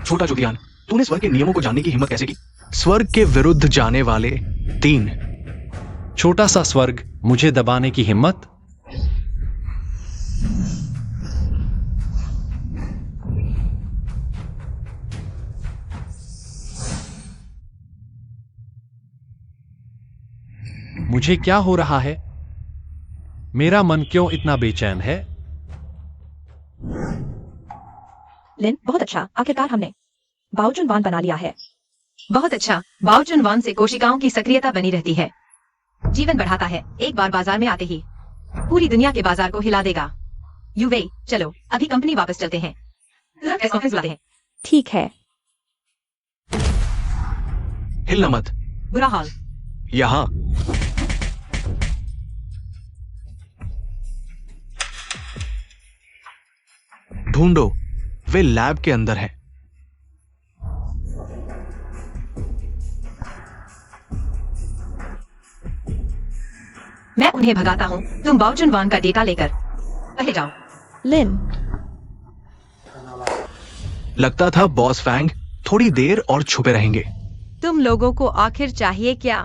छोटा जुतियान, तूने स्वर्ग के नियमों को जानने की हिम्मत कैसे की? स्वर्ग के विरुद्ध जाने वाले 3। छोटा सा स्वर्ग, मुझे दबाने की हिम्मत? मुझे क्या हो रहा है? मेरा मन क्यों इतना बेचैन है? लिन, बहुत अच्छा, आखिरकार हमने बाओचुनवान बना लिया है। बहुत अच्छा, बाओचुनवान से कोशिकाओं की सक्रियता बनी रहती है, जीवन बढ़ाता है। एक बार बाजार में आते ही पूरी दुनिया के बाजार को हिला देगा। युवेई, चलो अभी कंपनी वापस चलते हैं, तुरंत प्रेस कॉन्फ्रेंस बुलाते हैं। ठीक है। हिलना मत। बुरा हाल। यहाँ ढूंढो, वे लैब के अंदर हैं। मैं उन्हें भगाता हूँ, तुम बाओचुनवान का डेटा लेकर पहले जाओ। लिन, लगता था बॉस फैंग थोड़ी देर और छुपे रहेंगे। तुम लोगों को आखिर चाहिए क्या?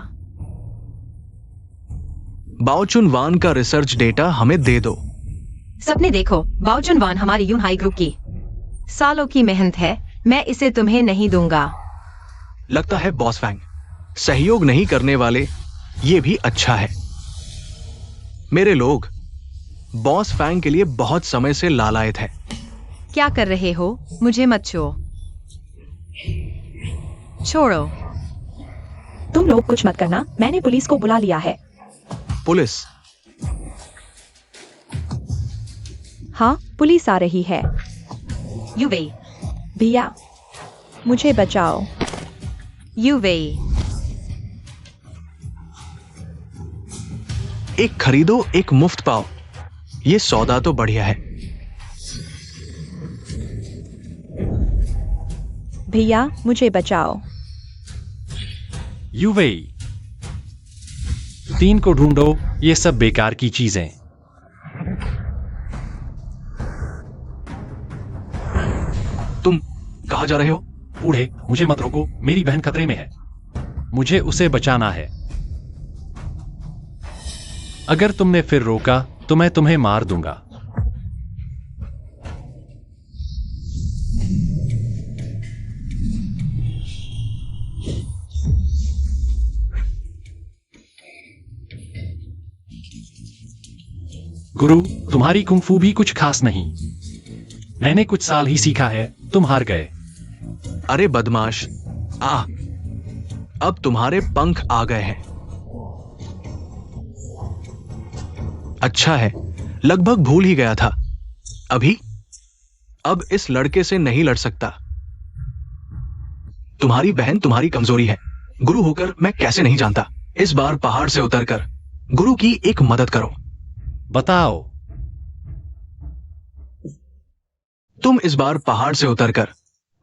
बाओचुनवान का रिसर्च डेटा हमें दे दो। सपने देखो, बाओचुनवान हमारी यूनहाई ग्रुप की सालों की मेहनत है, मैं इसे तुम्हें नहीं दूंगा। लगता है बॉस फैंग सहयोग नहीं करने वाले, ये भी अच्छा है। मेरे लोग बॉस फैंग के लिए बहुत समय से लालायत है। क्या कर रहे हो? मुझे मत छुओ। छोड़ो। तुम लोग कुछ मत करना, मैंने पुलिस को बुला लिया है। पुलिस? हाँ, पुलिस आ रही है। युवेई, भैया, मुझे बचाओ। युवेई, एक खरीदो एक मुफ्त पाओ, ये सौदा तो बढ़िया है। भैया, मुझे बचाओ। युवेई, 3 को ढूंढो, ये सब बेकार की चीजें। तुम कहाँ जा रहे हो? बूढ़े, मुझे मत रोको, मेरी बहन खतरे में है, मुझे उसे बचाना है। अगर तुमने फिर रोका तो मैं तुम्हें मार दूंगा। गुरु, तुम्हारी कुंफू भी कुछ खास नहीं। मैंने कुछ साल ही सीखा है, तुम हार गए। अरे बदमाश, अब तुम्हारे पंख आ गए हैं। अच्छा है, लगभग भूल ही गया था। अब इस लड़के से नहीं लड़ सकता। तुम्हारी बहन तुम्हारी कमजोरी है, गुरु होकर मैं कैसे नहीं जानता। इस बार पहाड़ से उतरकर गुरु की एक मदद करो। बताओ। तुम इस बार पहाड़ से उतरकर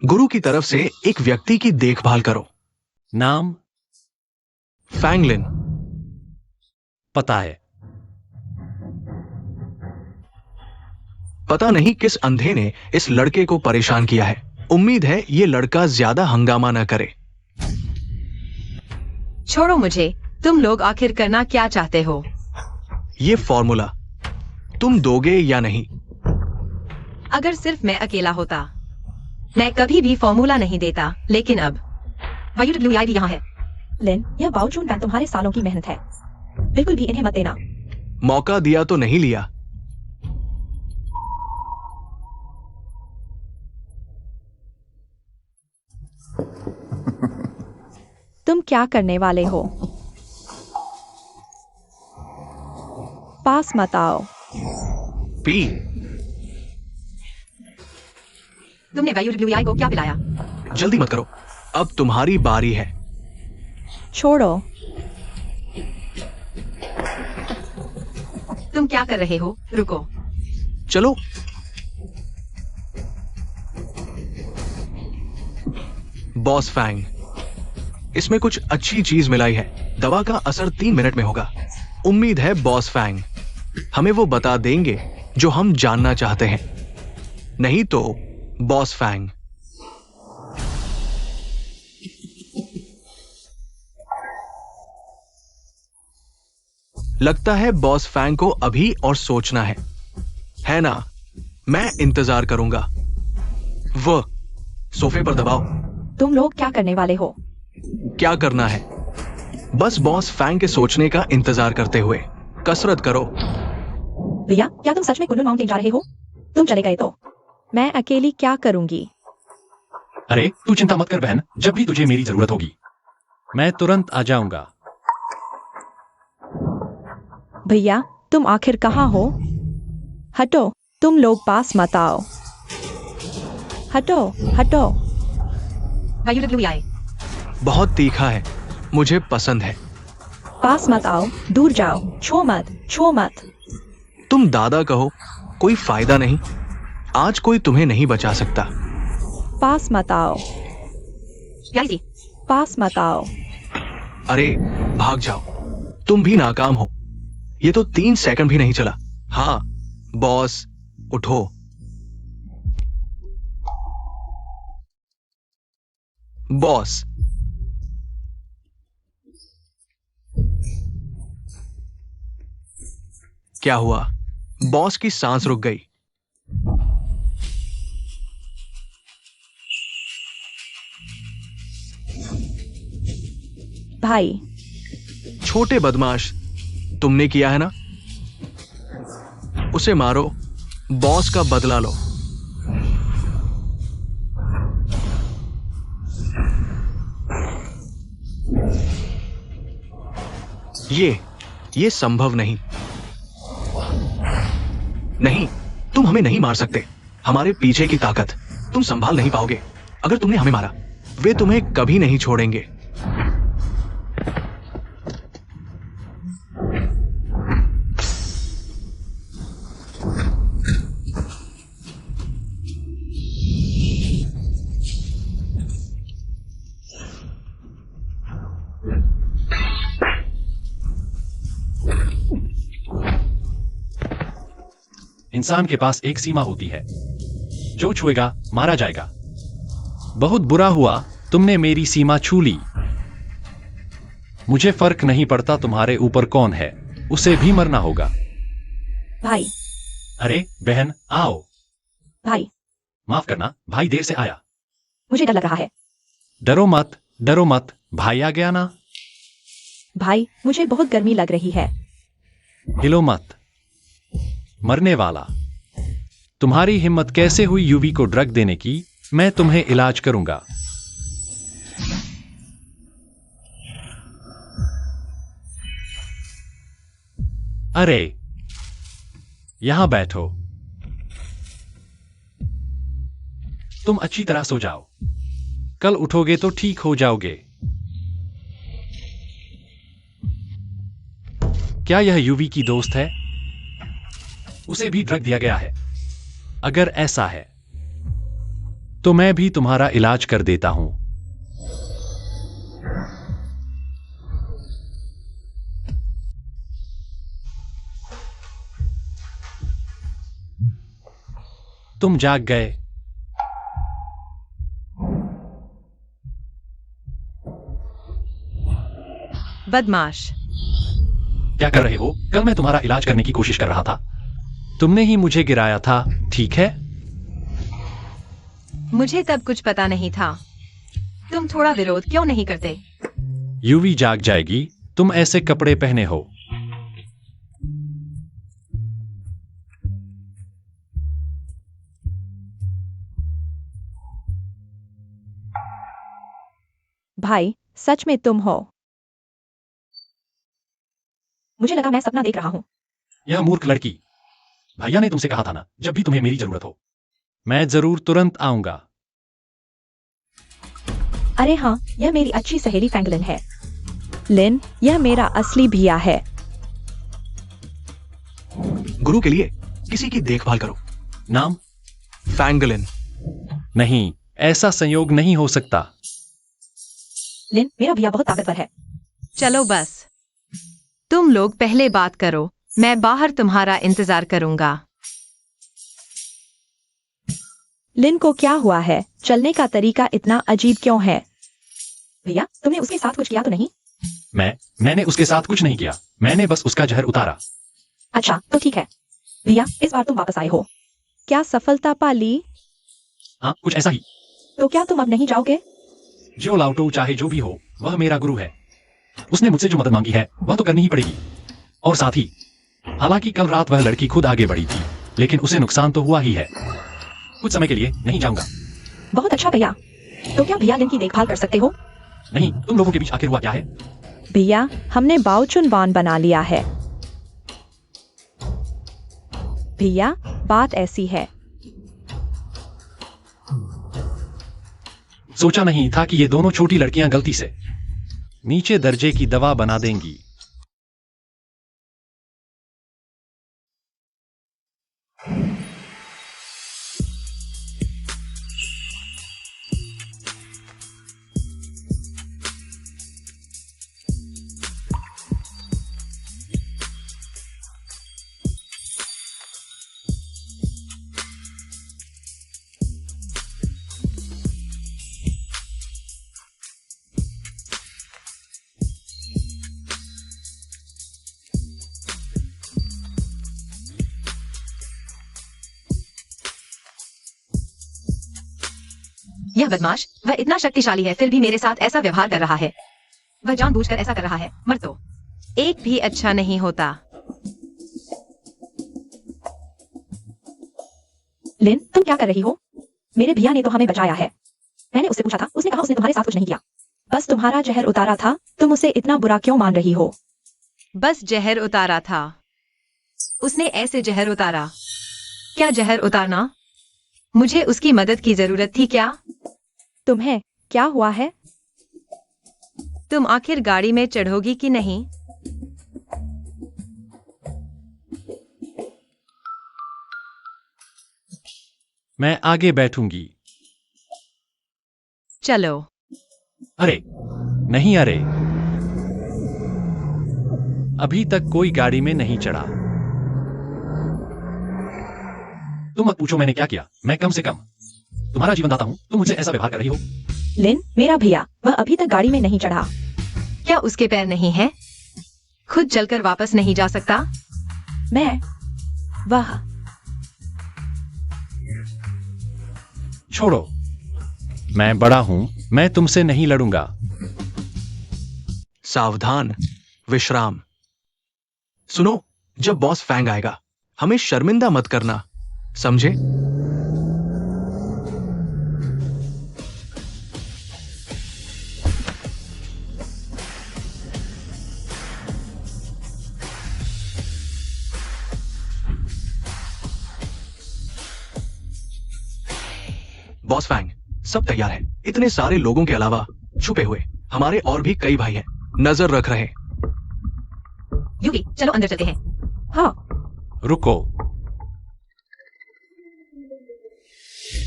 गुरु की तरफ से एक व्यक्ति की देखभाल करो। नाम? फैंगलिन। पता है। पता नहीं किस अंधे ने इस लड़के को परेशान किया है। उम्मीद है ये लड़का ज्यादा हंगामा न करे। छोड़ो मुझे, तुम लोग आखिर करना क्या चाहते हो? ये फॉर्मूला तुम दोगे या नहीं? अगर सिर्फ मैं अकेला होता, मैं कभी भी फॉर्मूला नहीं देता, लेकिन अब YWI भी यहाँ है। लिन, यह बाओचुनवान तुम्हारे सालों की मेहनत है, बिल्कुल भी इन्हें मत देना। मौका दिया तो नहीं लिया। तुम क्या करने वाले हो? पास मत आओ। पी। तुमने YWI को क्या पिलाया? जल्दी मत करो, अब तुम्हारी बारी है। छोड़ो। तुम क्या कर रहे हो? रुको। चलो। बॉस फैंग, इसमें कुछ अच्छी चीज मिलाई है। दवा का असर 3 मिनट में होगा। उम्मीद है बॉस फैंग हमें वो बता देंगे जो हम जानना चाहते हैं। नहीं तो बॉस फैंग। लगता है बॉस फैंग को अभी और सोचना है ना? मैं इंतजार करूंगा। वो सोफे पर दबाओ। तुम लोग क्या करने वाले हो? क्या करना है? बस बॉस फैंग के सोचने का इंतजार करते हुए कसरत करो। भैया, क्या तुम सच में कुल्लू माउंटेन जा रहे हो? तुम चले गए तो मैं अकेली क्या करूंगी? अरे तू चिंता मत कर बहन, जब भी तुझे मेरी जरूरत होगी मैं तुरंत आ जाऊंगा। भैया, तुम आखिर कहाँ हो? हटो, तुम लोग पास मत आओ। हटो, हटो। YUWI। बहुत तीखा है, मुझे पसंद है। पास मत आओ, दूर जाओ, छो मत, छो मत। तुम दादा कहो, कोई फायदा नहीं। आज कोई तुम्हें नहीं बचा सकता। पास मत आओ, प्यारी सी। पास मत आओ। अरे भाग जाओ, तुम भी नाकाम हो। ये तो 3 सेकंड भी नहीं चला। हाँ बॉस, उठो। बॉस, क्या हुआ? बॉस की सांस रुक गई। भाई, छोटे बदमाश, तुमने किया है ना? उसे मारो, बॉस का बदला लो। ये संभव नहीं। नहीं, तुम हमें नहीं मार सकते। हमारे पीछे की ताकत तुम संभाल नहीं पाओगे। अगर तुमने हमें मारा, वे तुम्हें कभी नहीं छोड़ेंगे। इंसान के पास एक सीमा होती है, जो छुएगा मारा जाएगा। बहुत बुरा हुआ तुमने मेरी सीमा छू ली। मुझे फर्क नहीं पड़ता तुम्हारे ऊपर कौन है, उसे भी मरना होगा। भाई, अरे बहन आओ। भाई, माफ करना भाई, देर से आया। मुझे डर लग रहा है। डरो मत, डरो मत, भाई आ गया ना। भाई, मुझे बहुत गर्मी लग रही है। हिलो मत, मरने वाला। तुम्हारी हिम्मत कैसे हुई यूवी को ड्रग देने की? मैं तुम्हें इलाज करूंगा। अरे यहां बैठो, तुम अच्छी तरह सो जाओ। कल उठोगे तो ठीक हो जाओगे। क्या यह यूवी की दोस्त है? उसे भी ड्रग दिया गया है। अगर ऐसा है तो मैं भी तुम्हारा इलाज कर देता हूं। तुम जाग गए। बदमाश। क्या कर रहे हो? कल मैं तुम्हारा इलाज करने की कोशिश कर रहा था। तुमने ही मुझे गिराया था, ठीक है? मुझे तब कुछ पता नहीं था। तुम थोड़ा विरोध क्यों नहीं करते? यूवी जाग जाएगी, तुम ऐसे कपड़े पहने हो। भाई, सच में तुम हो? मुझे लगा मैं सपना देख रहा हूँ। यह मूर्ख लड़की। भैया ने तुमसे कहा था ना, जब भी तुम्हें मेरी जरूरत हो मैं जरूर तुरंत आऊंगा। अरे हाँ, यह मेरी अच्छी सहेली फैंगलिन है। लिन, यह मेरा असली भैया है। गुरु के लिए किसी की देखभाल करो। नाम? फैंगलिन। नहीं, ऐसा संयोग नहीं हो सकता। लिन, मेरा भैया बहुत ताकतवर है। चलो बस, तुम लोग पहले बात करो, मैं बाहर तुम्हारा इंतजार करूंगा। लिन को क्या हुआ है? चलने का तरीका इतना अजीब क्यों है? भैया, तुमने उसके साथ कुछ किया तो नहीं? मैंने उसके साथ कुछ नहीं किया। मैंने बस उसका जहर उतारा। अच्छा तो ठीक है भैया, इस बार तुम वापस आए हो, क्या सफलता पा ली? हाँ, कुछ ऐसा ही। तो क्या तुम अब नहीं जाओगे? जो लाउटो चाहे जो भी हो, वह मेरा गुरु है। उसने मुझसे जो मदद मांगी है वह तो करनी ही पड़ेगी। और साथ ही, हालांकि कल रात वह लड़की खुद आगे बढ़ी थी, लेकिन उसे नुकसान तो हुआ ही है। कुछ समय के लिए नहीं जाऊंगा। बहुत अच्छा भैया, तो क्या भैया लिन की देखभाल कर सकते हो? नहीं, तुम लोगों के बीच आखिर हुआ क्या है? भैया हमने बाओचुनवान बना लिया है। भैया बात ऐसी है, सोचा नहीं था कि ये दोनों छोटी लड़कियां गलती से नीचे दर्जे की दवा बना देंगी। यह बदमाश, वह इतना शक्तिशाली है फिर भी मेरे साथ ऐसा व्यवहार कर रहा है। वह जानबूझकर ऐसा कर रहा है। मर तो एक भी अच्छा नहीं होता। लिन तुम क्या कर रही हो? मेरे भैया ने तो हमें बचाया है। मैंने उससे पूछा था, उसने कहा उसने तुम्हारे साथ कुछ नहीं किया, बस तुम्हारा जहर उतारा था। तुम उसे इतना बुरा क्यों मान रही हो? बस जहर उतारा था। उसने ऐसे जहर उतारा। क्या जहर उतारना? मुझे उसकी मदद की जरूरत थी क्या? तुम्हें क्या हुआ है? तुम आखिर गाड़ी में चढ़ोगी कि नहीं? मैं आगे बैठूंगी। चलो। अरे नहीं, अरे अभी तक कोई गाड़ी में नहीं चढ़ा। तुम मत पूछो मैंने क्या किया। मैं कम से कम तुम्हारा जीवन दाता हूं, तुम मुझसे ऐसा व्यवहार कर रही हो। लिन मेरा भैया, वह अभी तक गाड़ी में नहीं चढ़ा। क्या उसके पैर नहीं हैं? खुद चलकर वापस नहीं जा सकता? वह छोड़ो, मैं बड़ा हूं, मैं तुमसे नहीं लड़ूंगा। सावधान, विश्राम। सुनो, जब बॉस फैंग आएगा हमें शर्मिंदा मत करना, समझे? बॉस फैंग, सब तैयार है। इतने सारे लोगों के अलावा छुपे हुए हमारे और भी कई भाई हैं, नजर रख रहे। यूवी, चलो अंदर चलते हैं। हाँ। रुको।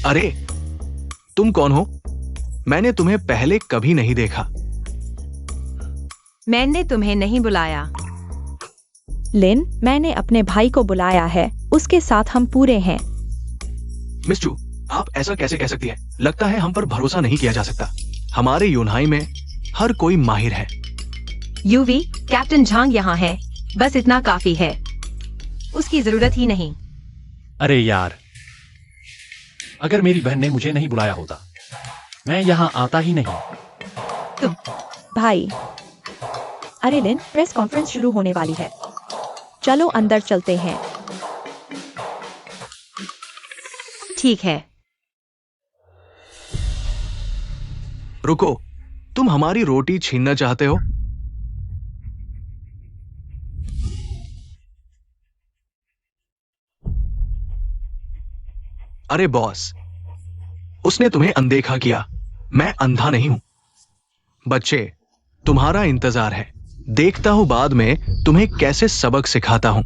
अरे तुम कौन हो? मैंने तुम्हें पहले कभी नहीं देखा। मैंने तुम्हें नहीं बुलाया। लिन मैंने अपने भाई को बुलाया है, उसके साथ हम पूरे हैं। मिस चू, आप ऐसा कैसे कह सकती है? लगता है हम पर भरोसा नहीं किया जा सकता। हमारे यूनहाई में हर कोई माहिर है। यूवी, कैप्टन झांग यहाँ है, बस इतना काफी है। उसकी जरूरत ही नहीं। अरे यार, अगर मेरी बहन ने मुझे नहीं बुलाया होता मैं यहां आता ही नहीं। तुम भाई, अरे लिन, प्रेस कॉन्फ्रेंस शुरू होने वाली है, चलो अंदर चलते हैं। ठीक है। रुको, तुम हमारी रोटी छीनना चाहते हो? अरे बॉस, उसने तुम्हें अनदेखा किया। मैं अंधा नहीं हूं। बच्चे, तुम्हारा इंतजार है। देखता हूं बाद में तुम्हें कैसे सबक सिखाता हूं।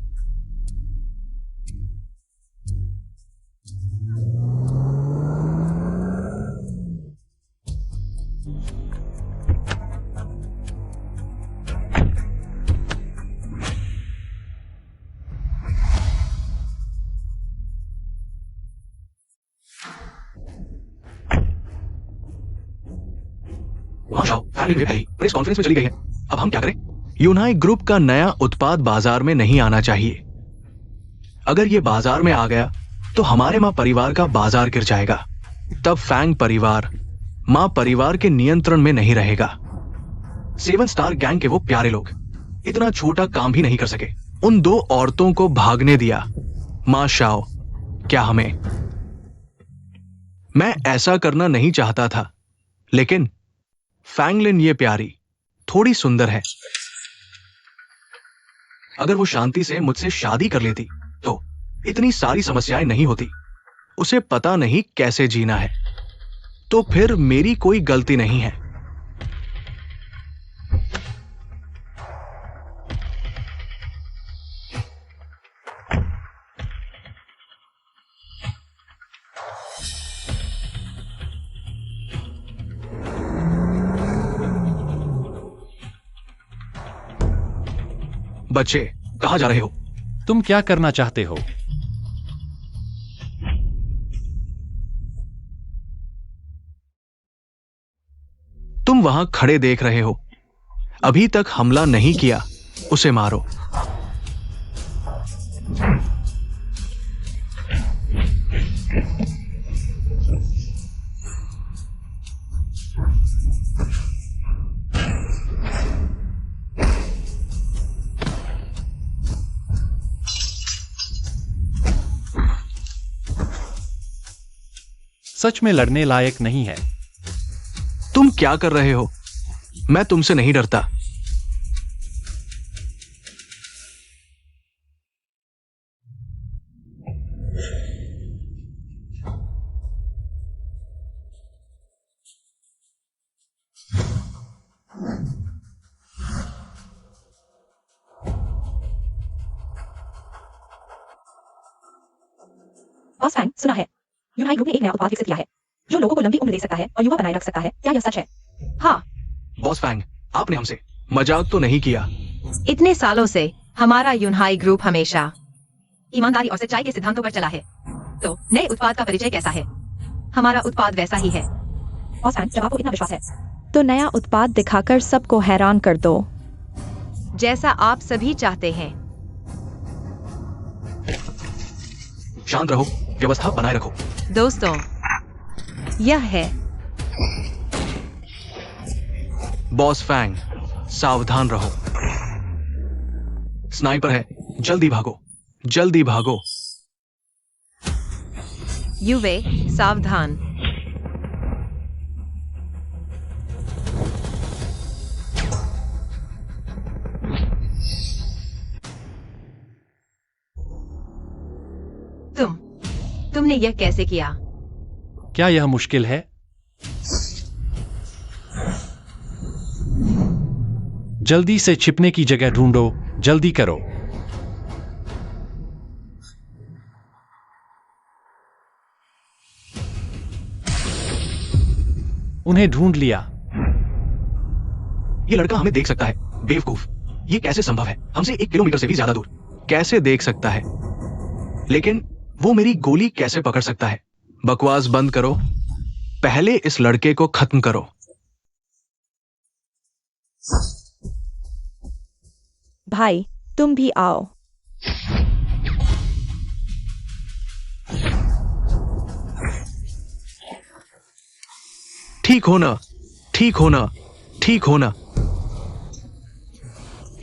वहां जाओ, फैमिली पहली प्रेस कॉन्फ्रेंस में चली गई है। अब हम क्या करें? यूनाई ग्रुप का नया उत्पाद बाजार में नहीं आना चाहिए। अगर ये बाजार में आ गया तो हमारे मां परिवार का बाजार गिर जाएगा। तब फैंग परिवार मां परिवार के नियंत्रण में नहीं रहेगा। 7 स्टार गैंग के वो प्यारे लोग इतना छोटा काम भी नहीं कर सके। उन 2 औरतों को भागने दिया। मां शाओ, क्या हमें? मैं ऐसा करना नहीं चाहता था, लेकिन फैंगलिन ये प्यारी, थोड़ी सुंदर है। अगर वो शांति से मुझसे शादी कर लेती तो इतनी सारी समस्याएं नहीं होती। उसे पता नहीं कैसे जीना है, तो फिर मेरी कोई गलती नहीं है। बच्चे, कहां जा रहे हो? तुम क्या करना चाहते हो? तुम वहां खड़े देख रहे हो। अभी तक हमला नहीं किया, उसे मारो। सच में लड़ने लायक नहीं है। तुम क्या कर रहे हो? मैं तुमसे नहीं डरता। बॉस फैंग, सुना है यूनाई ग्रुप ने एक नया उत्पाद विकसित किया है जो लोगों को लंबी उम्र दे सकता है और युवा बनाए रख सकता है। क्या यह सच है? हाँ, बॉस फैंग, आपने हमसे मजाक तो नहीं किया? इतने सालों से हमारा यूनहाई ग्रुप हमेशा ईमानदारी और सच्चाई के सिद्धांतों पर चला है। तो नए उत्पाद का परिचय कैसा है? हमारा उत्पाद वैसा ही है। बॉस फैंग, जब आपको इतना विश्वास है तो नया उत्पाद दिखाकर सबको हैरान कर दो, जैसा आप सभी चाहते हैं। शांत रहो, व्यवस्था बनाए रखो। दोस्तों, यह है बॉस फैंग, सावधान रहो। स्नाइपर है, जल्दी भागो, जल्दी भागो। युवे, सावधान। तुमने यह कैसे किया? क्या यह मुश्किल है? जल्दी से छिपने की जगह ढूंढो, जल्दी करो। उन्हें ढूंढ लिया। ये लड़का हमें देख सकता है, बेवकूफ। ये कैसे संभव है? हमसे 1 किलोमीटर से भी ज्यादा दूर कैसे देख सकता है? लेकिन वो मेरी गोली कैसे पकड़ सकता है? बकवास बंद करो, पहले इस लड़के को खत्म करो। भाई तुम भी आओ। ठीक हो ना, ठीक हो ना, ठीक हो ना।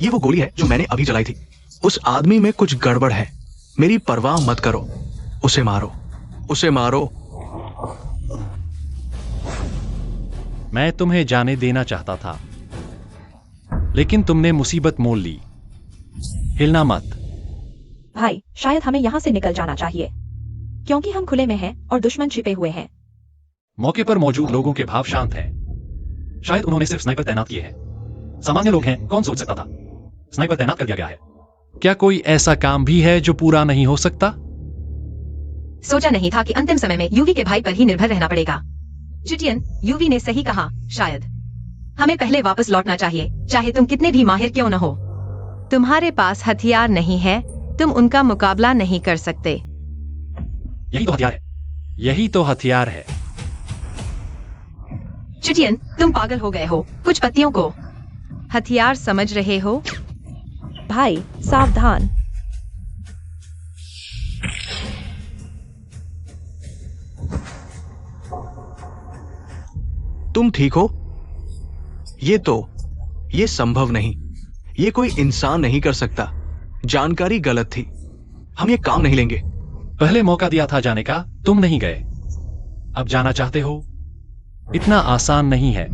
ये वो गोली है जो मैंने अभी चलाई थी। उस आदमी में कुछ गड़बड़ है। मेरी परवाह मत करो, उसे मारो, उसे मारो। मैं तुम्हें जाने देना चाहता था, लेकिन तुमने मुसीबत मोल ली। हिलना मत। भाई, शायद हमें यहाँ से निकल जाना चाहिए, क्योंकि हम खुले में हैं और दुश्मन छिपे हुए हैं। मौके पर मौजूद लोगों के भाव शांत हैं। शायद उन्होंने सिर्फ स्नाइपर तैनात किए हैं। सामान्य लोग हैं, कौन सोच सकता था? स्नाइपर तैनात कर दिया गया है। क्या कोई ऐसा काम भी है जो पूरा नहीं हो सकता? सोचा नहीं था कि अंतिम समय में यूवी के भाई पर ही निर्भर रहना पड़ेगा। चुटियन, यूवी ने सही कहा। शायद हमें पहले वापस लौटना चाहिए, चाहे तुम कितने भी माहिर क्यों न हो। तुम्हारे पास हथियार नहीं है, तुम उनका मुकाबला नहीं कर सकते। यही तो हथियार है। यही तो हथियार है। चुटियन, तुम पागल हो गए हो। कुछ पत्तियों को हथियार समझ रहे हो? भाई सावधान। तुम ठीक हो? ये संभव नहीं। ये कोई इंसान नहीं कर सकता। जानकारी गलत थी। हम ये काम नहीं लेंगे। पहले मौका दिया था जाने का, तुम नहीं गए। अब जाना चाहते हो? इतना आसान नहीं है।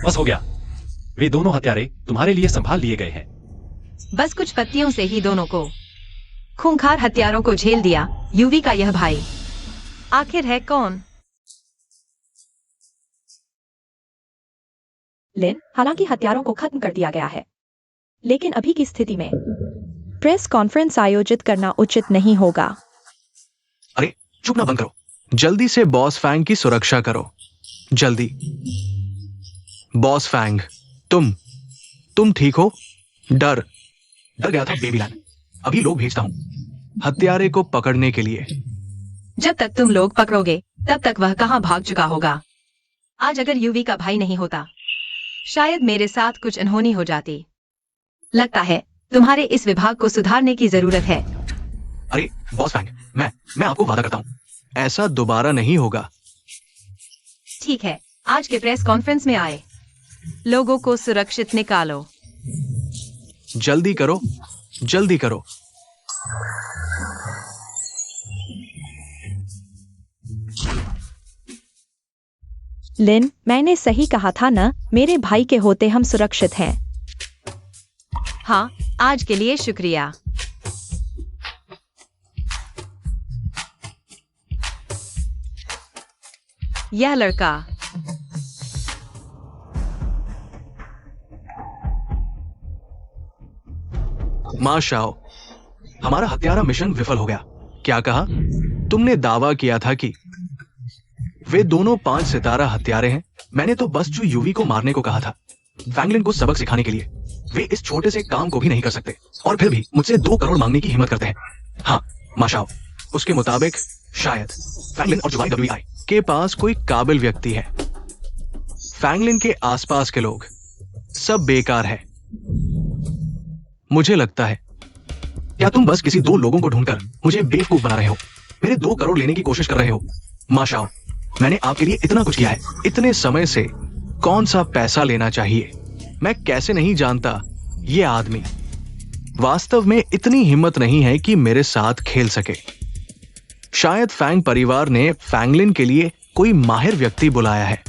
बस हो गया। वे दोनों हत्यारे तुम्हारे लिए संभाल लिए गए हैं। बस कुछ पत्तियों से ही दोनों को खूंखार हत्यारों को झेल दिया। यूवी का यह भाई आखिर है कौन? लिन, हालांकि हत्यारों को खत्म कर दिया गया है, लेकिन अभी की स्थिति में प्रेस कॉन्फ्रेंस आयोजित करना उचित नहीं होगा। अरे चुप ना बंद करो। जल्दी से बॉस फैंग की सुरक्षा करो। जल्दी। बॉस फैंग, तुम ठीक हो? डर गया था बेबीलैंड। अभी लोग भेजता हूं हत्यारे को पकड़ने के लिए। जब तक तुम लोग पकड़ोगे तब तक वह कहां भाग चुका होगा। आज अगर यूवी का भाई नहीं होता, शायद मेरे साथ कुछ अनहोनी हो जाती। लगता है तुम्हारे इस विभाग को सुधारने की जरूरत है। अरे बॉस फैंग, मैं आपको वादा करता हूं, ऐसा दोबारा नहीं होगा। ठीक है, आज के प्रेस कॉन्फ्रेंस में आए लोगों को सुरक्षित निकालो। जल्दी करो, जल्दी करो। लिन, मैंने सही कहा था ना? मेरे भाई के होते हम सुरक्षित हैं। हाँ, आज के लिए शुक्रिया। यह लड़का मां शाओ, हमारा हत्यारा मिशन विफल हो गया। क्या कहा? तुमने दावा किया था कि वे दोनों 5 सितारा हत्यारे हैं। मैंने तो बस जो यूवी को मारने को कहा था, फैंगलिन को सबक सिखाने के लिए। वे इस छोटे से काम को भी नहीं कर सकते और फिर भी मुझसे 2 करोड़ मांगने की हिम्मत करते हैं। हाँ मां शाओ, उसके मुताबिक शायद फैंगलिन और जुवाई WI के पास कोई काबिल व्यक्ति है। फैंगलिन के आसपास के लोग सब बेकार है। मुझे लगता है, क्या तुम बस किसी 2 लोगों को ढूंढकर मुझे बेवकूफ बना रहे हो? मेरे 2 करोड़ लेने की कोशिश कर रहे हो? मां शाओ, मैंने आपके लिए इतना कुछ किया है, इतने समय से कौन सा पैसा लेना चाहिए? मैं कैसे नहीं जानता ये आदमी वास्तव में इतनी हिम्मत नहीं है कि मेरे साथ खेल सके। शायद फैंग परिवार ने फैंगलिन के लिए कोई माहिर व्यक्ति बुलाया है।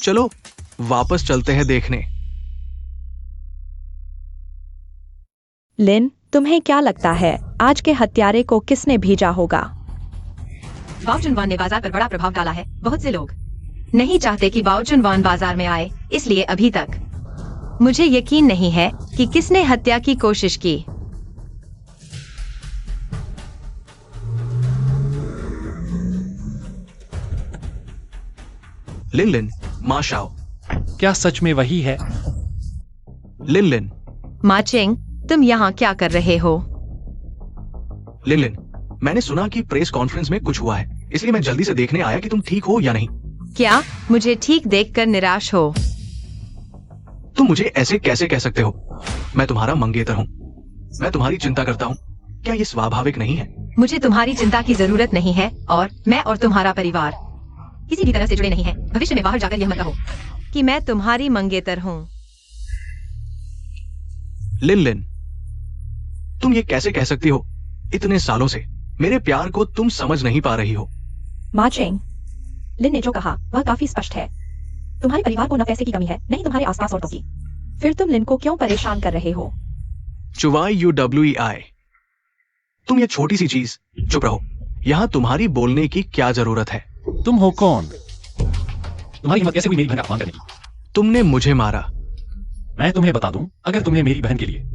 चलो वापस चलते हैं देखने। लिन, तुम्हें क्या लगता है आज के हत्यारे को किसने भेजा होगा? बाओचुनवान ने बाजार पर बड़ा प्रभाव डाला है। बहुत से लोग नहीं चाहते कि बाओचुनवान बाजार में आए, इसलिए अभी तक मुझे यकीन नहीं है कि किसने हत्या की कोशिश की। लिन, मां शाओ, क्या सच में वही है? लिन, माचिंग, तुम यहाँ क्या कर रहे हो? लिन, मैंने सुना कि प्रेस कॉन्फ्रेंस में कुछ हुआ है, इसलिए मैं जल्दी से देखने आया कि तुम ठीक हो या नहीं। क्या मुझे ठीक देखकर निराश हो? तुम मुझे ऐसे कैसे कह सकते हो? मैं तुम्हारा मंगेतर हूँ। मैं तुम्हारी चिंता करता हूँ। क्या ये स्वाभाविक नहीं है? मुझे तुम्हारी चिंता की जरूरत नहीं है और मैं और तुम्हारा परिवार किसी भी तरह से जुड़े नहीं हैं। भविष्य में बाहर जाकर यह मत कहो कि मैं तुम्हारी मंगेतर हूँ। लिन, तुम ये कैसे कह सकती हो? इतने सालों से मेरे प्यार को तुम समझ नहीं पा रही हो। माचिंग, लिन ने जो कहा वह काफी स्पष्ट है। तुम्हारे परिवार को न पैसे की कमी है, नहीं तुम्हारे आसपास औरतों की। फिर तुम लिन को क्यों परेशान कर रहे हो? चुवाई UWEI, तुम ये छोटी सी चीज, चुप रहो। यहाँ तुम्हारी बोलने की क्या जरूरत है? तुम हो कौन? तुम्हारी हिम्मत कैसे हुई मेरी बहन का अपमान करने की? तुमने मुझे मारा। मैं तुम्हें बता दूं, अगर तुमने मेरी बहन के लिए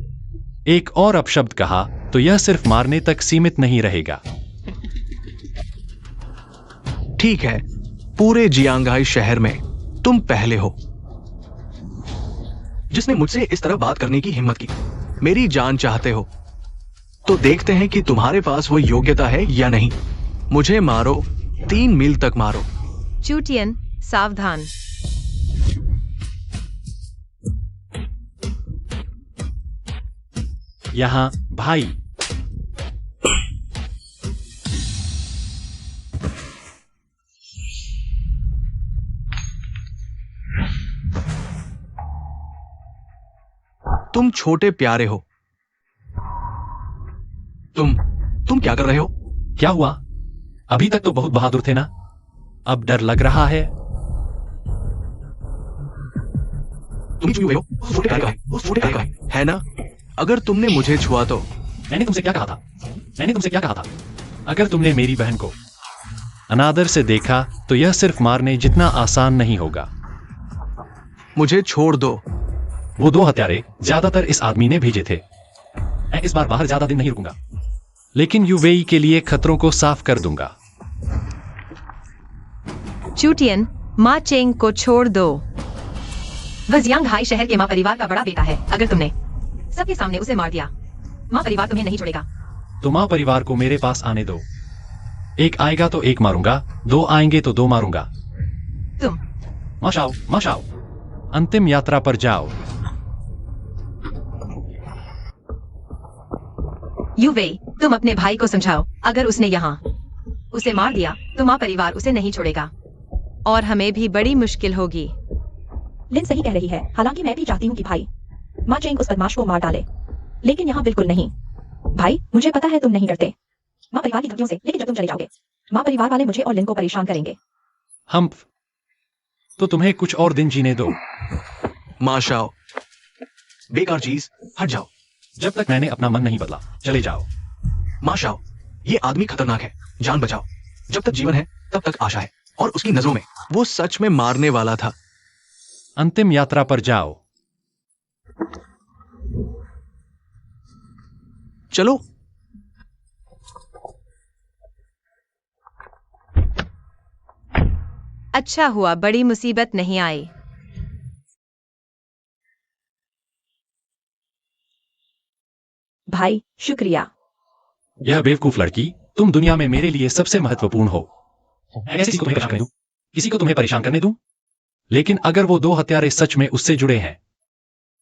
एक और अपशब्द कहा तो यह सिर्फ मारने तक सीमित नहीं रहेगा। ठीक है, पूरे जियांगाई शहर में तुम पहले हो। जिसने मुझसे इस तरह बात करने की हिम्मत की। मेरी जान चाहते हो तो देखते हैं कि तुम्हारे पास वो योग्यता है या नहीं। मुझे मारो, 3 मील तक मारो। चूटियन, सावधान। यहाँ भाई। तुम छोटे प्यारे हो। तुम क्या कर रहे हो? क्या हुआ? अभी तक तो बहुत बहादुर थे ना, अब डर लग रहा है। तुम ही छुए हुए हो। उस छोटे का है, उस छोटे का है ना? अगर तुमने मुझे छुआ तो मैंने तुमसे क्या कहा था? मैंने तुमसे क्या कहा था? अगर तुमने मेरी बहन को अनादर से देखा तो यह सिर्फ मारने जितना आसान नहीं होगा। मुझे छोड़ दो। वो 2 हत्यारे ज्यादातर इस आदमी ने भेजे थे। मैं इस बार बाहर ज्यादा दिन नहीं रुकूंगा, लेकिन यूवेई के लिए खतरों को साफ कर दूंगा। चूटियन, मा चेंग को छोड़ दो। वह जियांग हाई शहर के मा परिवार का बड़ा बेटा है। अगर तुमने सबके सामने उसे मार दिया, मा परिवार तुम्हें नहीं छोड़ेगा। तो मां परिवार को मेरे पास आने दो। एक आएगा तो 1 मारूंगा, 2 आएंगे तो 2 मारूंगा। तुम माशाओ, अंतिम यात्रा पर जाओ। यूवेई, तुम अपने भाई को समझाओ। अगर उसने यहाँ उसे मार दिया तो माँ परिवार उसे नहीं छोड़ेगा और हमें भी बड़ी मुश्किल होगी। लिन सही कह रही है। हालांकि मैं भी चाहती हूँ कि भाई मा चेंग उस बदमाश को मार डाले, लेकिन यहाँ बिल्कुल नहीं। भाई, मुझे पता है तुम नहीं डरते माँ परिवार की धमकियों से, लेकिन जब तुम चले जाओगे माँ परिवार वाले मुझे और लिन को परेशान करेंगे। हम तो तुम्हें कुछ और दिन जीने दो। माशाओ, बेकार चीज, हट जाओ। जब तक मैंने अपना मन नहीं बदला, चले जाओ। माशाओ, ये आदमी खतरनाक है, जान बचाओ। जब तक जीवन है तब तक आशा है, और उसकी नजरों में वो सच में मारने वाला था। अंतिम यात्रा पर जाओ। चलो। अच्छा हुआ बड़ी मुसीबत नहीं आई। भाई, शुक्रिया। यह बेवकूफ लड़की, तुम दुनिया में मेरे लिए सबसे महत्वपूर्ण हो। मैं कैसे किसी को तुम्हें परेशान करने दूं? लेकिन अगर वो 2 हत्यारे सच में उससे जुड़े हैं,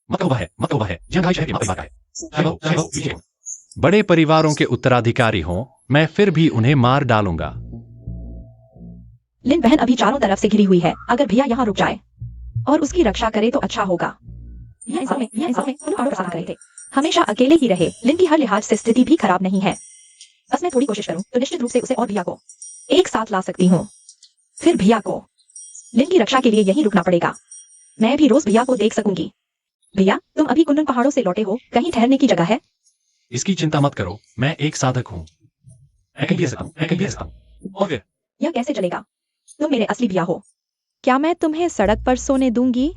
मतलब वह है जियांग शहर के माँ परिवार है। बड़े परिवारों के उत्तराधिकारी हों, मैं फिर भी उन्हें मार डालूंगा। लिन बहन अभी चारों तरफ से घिरी हुई है। अगर भैया यहाँ रुक जाए और उसकी रक्षा करे तो अच्छा होगा। यह इंसान में उन पहाड़ों का सामना कर रहे थे। हमेशा अकेले ही रहे। लिन की हर लिहाज से स्थिति भी खराब नहीं है। बस मैं थोड़ी कोशिश करूं तो निश्चित रूप से उसे और भैया को एक साथ ला सकती हूँ। फिर भैया को लिन की रक्षा के लिए यहीं रुकना पड़ेगा। मैं भी रोज भैया को देख सकूंगी। भैया, तुम अभी कुनलुन पहाड़ों से लौटे हो, कहीं ठहरने की जगह है? इसकी चिंता मत करो, मैं एक साधक हूँ। मैं कहीं भी रह सकता हूँ। और फिर यह कैसे चलेगा? तुम मेरे असली भैया हो। क्या मैं तुम्हें सड़क पर सोने दूंगी?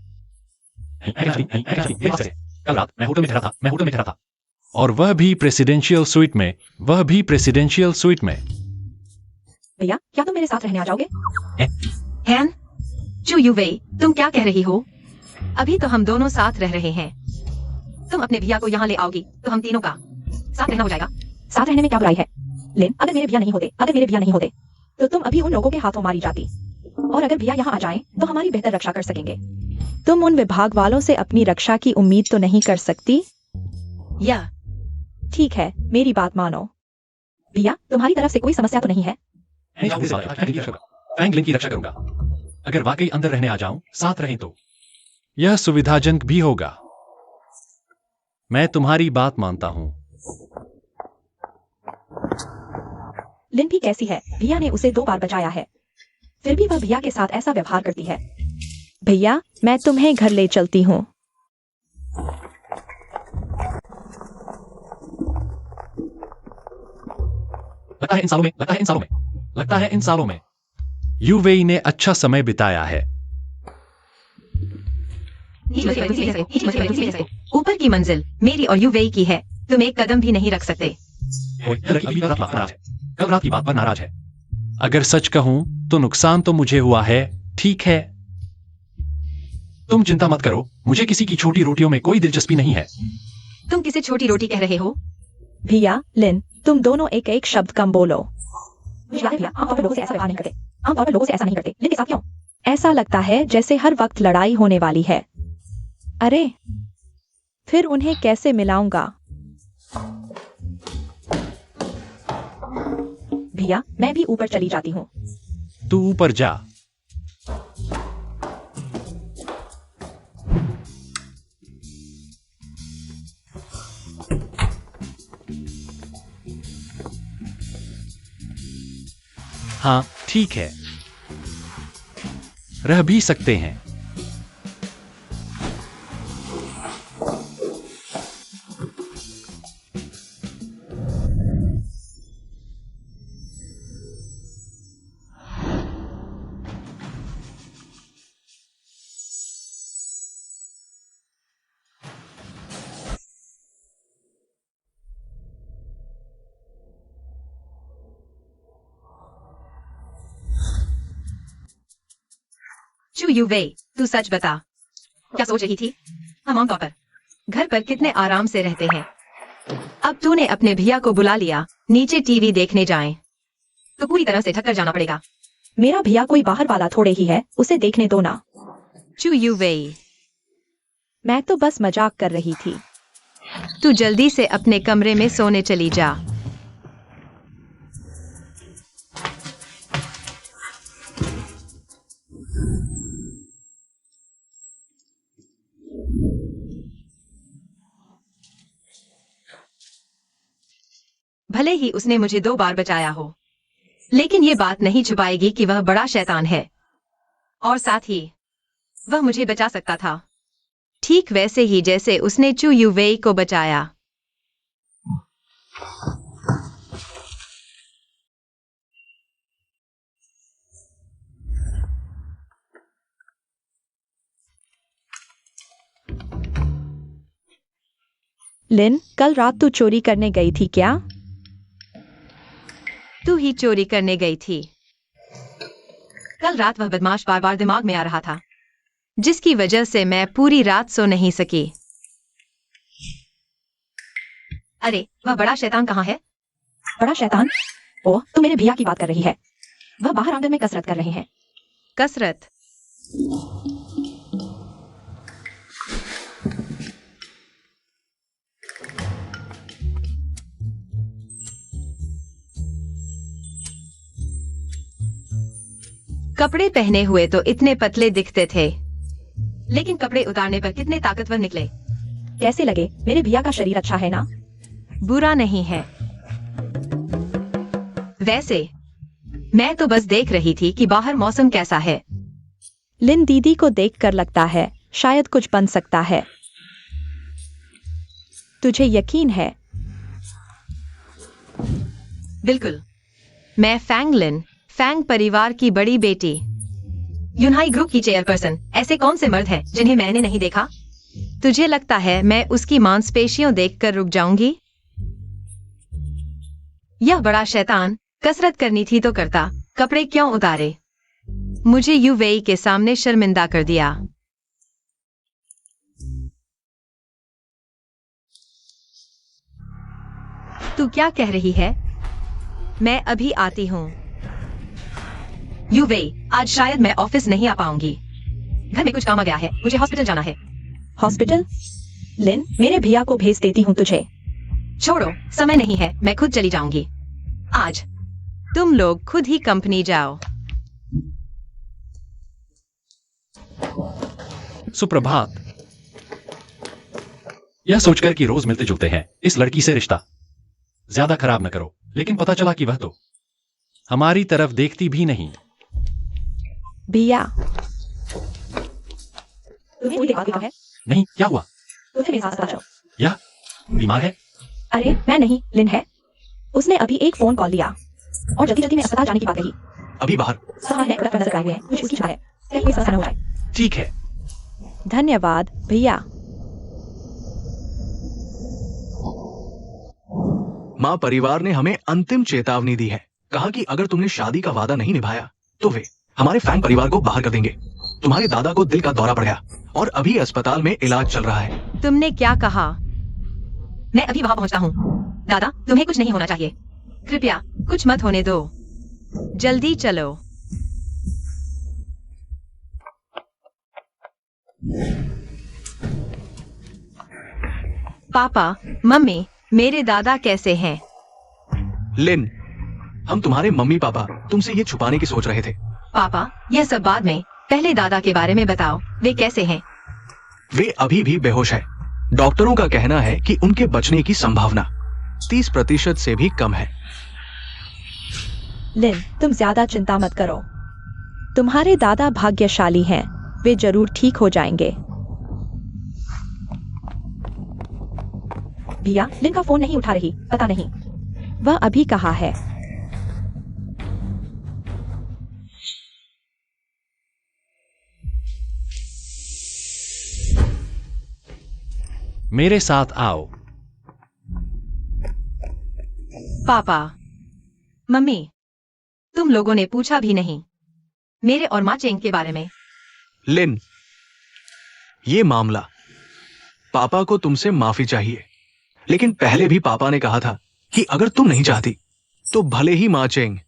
कल रात मैं होटल में ठहरा था, और वह भी प्रेसिडेंशियल स्वीट में। भैया, क्या तुम मेरे साथ रहने आ जाओगे? हैन, चू यूवेई, तुम क्या कह रही हो? अभी तो हम दोनों साथ रह रहे हैं। तुम अपने भैया को यहाँ ले आओगी तो हम तीनों का साथ रहना हो जाएगा। साथ रहने में क्या बुराई है? लिन, अगर मेरे भैया नहीं होते तो तुम अभी उन लोगों के हाथों मारी जाती, और अगर भैया यहाँ आ जाएं तो हमारी बेहतर रक्षा कर सकेंगे। तुम उन विभाग वालों से अपनी रक्षा की उम्मीद तो नहीं कर सकती? या ठीक है, मेरी बात मानो। भैया, तुम्हारी तरफ से कोई समस्या तो नहीं है? फैंग लिन की रक्षा करूंगा। अगर वाकई अंदर रहने आ जाऊं, साथ रहें तो यह सुविधाजनक भी होगा। मैं तुम्हारी बात मानता हूं। लिन भी कैसी है? भैया ने उसे 2 बार बचाया है, फिर भी वह भैया के साथ ऐसा व्यवहार करती है। भैया, मैं तुम्हें घर ले चलती हूँ। लगता है इन सालों में यूवेई ने अच्छा समय बिताया है। ऊपर की मंजिल मेरी और यूवेई की है। तुम एक कदम भी नहीं रख सकते। कल रात की बात पर नाराज है। अगर सच कहूं तो नुकसान तो मुझे हुआ है, ठीक है। तुम चिंता मत करो, मुझे किसी की छोटी रोटियों में कोई दिलचस्पी नहीं है। तुम किसे छोटी रोटी कह रहे हो? भैया, लिन, तुम दोनों एक एक शब्द कम बोलो। मुझे याद है भैया, आमतौर पर लोगों से ऐसा व्यवहार नहीं करते। आमतौर पर लोगों से ऐसा नहीं करते। लिन के साथ क्यों? ऐसा लगता है जैसे हर वक्त लड़ाई होने वाली है। अरे, फिर उन्हें कैसे मिलाऊंगा? भैया, मैं भी ऊपर चली जाती हूँ। तू ऊपर जा। हाँ, ठीक है, रह भी सकते हैं। चू यू वे, तू सच बता, क्या सोच रही थी? हम आमतौर पर घर पर कितने आराम से रहते हैं। अब तूने अपने भैया को बुला लिया, नीचे टीवी देखने जाएं, तो पूरी तरह से थक कर जाना पड़ेगा। मेरा भैया कोई बाहर वाला थोड़े ही है, उसे देखने दो ना। चू यू वे, मैं तो बस मजाक कर रही थी। तू जल्दी से अपने कमरे में सोने चली जा। भले ही उसने मुझे 2 बार बचाया हो, लेकिन ये बात नहीं छुपाएगी कि वह बड़ा शैतान है, और साथ ही वह मुझे बचा सकता था, ठीक वैसे ही जैसे उसने चू यू वेई को बचाया। लिन, कल रात तू चोरी करने गई थी क्या? तू ही चोरी करने गई थी। कल रात वह बदमाश बार बार दिमाग में आ रहा था, जिसकी वजह से मैं पूरी रात सो नहीं सकी। अरे, वह बड़ा शैतान कहाँ है? बड़ा शैतान? ओह, तू मेरे भैया की बात कर रही है। वह बाहर आंगन में कसरत कर रहे हैं। कसरत? कपड़े पहने हुए तो इतने पतले दिखते थे, लेकिन कपड़े उतारने पर कितने ताकतवर निकले। कैसे लगे? मेरे भैया का शरीर अच्छा है ना? बुरा नहीं है। वैसे मैं तो बस देख रही थी कि बाहर मौसम कैसा है। लिन दीदी को देखकर लगता है शायद कुछ बन सकता है। तुझे यकीन है? बिल्कुल, मैं फैंग लिन, फैंग परिवार की बड़ी बेटी, यूनहाई ग्रुप की चेयरपर्सन। ऐसे कौन से मर्द हैं जिन्हें मैंने नहीं देखा? तुझे लगता है मैं उसकी मांसपेशियों देखकर रुक जाऊंगी? यह बड़ा शैतान कसरत करनी थी तो करता, कपड़े क्यों उतारे? मुझे यूवेई के सामने शर्मिंदा कर दिया। तू क्या कह रही है? मैं अभी आती हूँ। यूवेई, आज शायद मैं ऑफिस नहीं आ पाऊंगी। घर में कुछ काम आ गया है, मुझे हॉस्पिटल जाना है। हॉस्पिटल? लिन, मेरे भैया को भेज देती हूँ तुझे। छोड़ो, समय नहीं है, मैं खुद चली जाऊंगी। आज तुम लोग खुद ही कंपनी जाओ। सुप्रभात। यह सोचकर कि रोज मिलते जुलते हैं, इस लड़की से रिश्ता ज्यादा खराब न करो, लेकिन पता चला कि वह तो हमारी तरफ देखती भी नहीं। भैया, तुम्हें कोई दिक्कत है? नहीं, क्या हुआ? तुम्हें मेरे साथ आ जाओ। यह बीमार है? अरे मैं नहीं, लिन है। उसने अभी एक फोन कॉल लिया और जल्दी जल्दी में अस्पताल जाने की बात कही। अभी बाहर। सामान है, नजर कराए हुए हैं, मुझे उसकी चिंता है। कहीं कोई समस्या न हो जाए। ठीक है। धन्यवाद भैया। माँ परिवार ने हमें अंतिम चेतावनी दी है। कहा कि अगर तुमने शादी का वादा नहीं निभाया तो वे हमारे फैंग परिवार को बाहर कर देंगे। तुम्हारे दादा को दिल का दौरा पड़ गया और अभी अस्पताल में इलाज चल रहा है। तुमने क्या कहा? मैं अभी वहां पहुंचता हूँ। दादा, तुम्हें कुछ नहीं होना चाहिए। कृपया कुछ मत होने दो। जल्दी चलो। पापा, मम्मी, मेरे दादा कैसे हैं? लिन, हम तुम्हारे मम्मी पापा तुमसे ये छुपाने की सोच रहे थे। पापा, यह सब बाद में, पहले दादा के बारे में बताओ। वे कैसे हैं? वे अभी भी बेहोश है। डॉक्टरों का कहना है कि उनके बचने की संभावना 30% से भी कम है। लिन, तुम ज्यादा चिंता मत करो। तुम्हारे दादा भाग्यशाली हैं। वे जरूर ठीक हो जाएंगे। भैया, लिन का फोन नहीं उठा रही। पता नहीं वह अभी कहाँ है। मेरे साथ आओ। पापा, मम्मी, तुम लोगों ने पूछा भी नहीं मेरे और माँ चेंग के बारे में। लिन, ये मामला, पापा को तुमसे माफी चाहिए, लेकिन पहले भी पापा ने कहा था कि अगर तुम नहीं चाहती तो भले ही माँ चेंग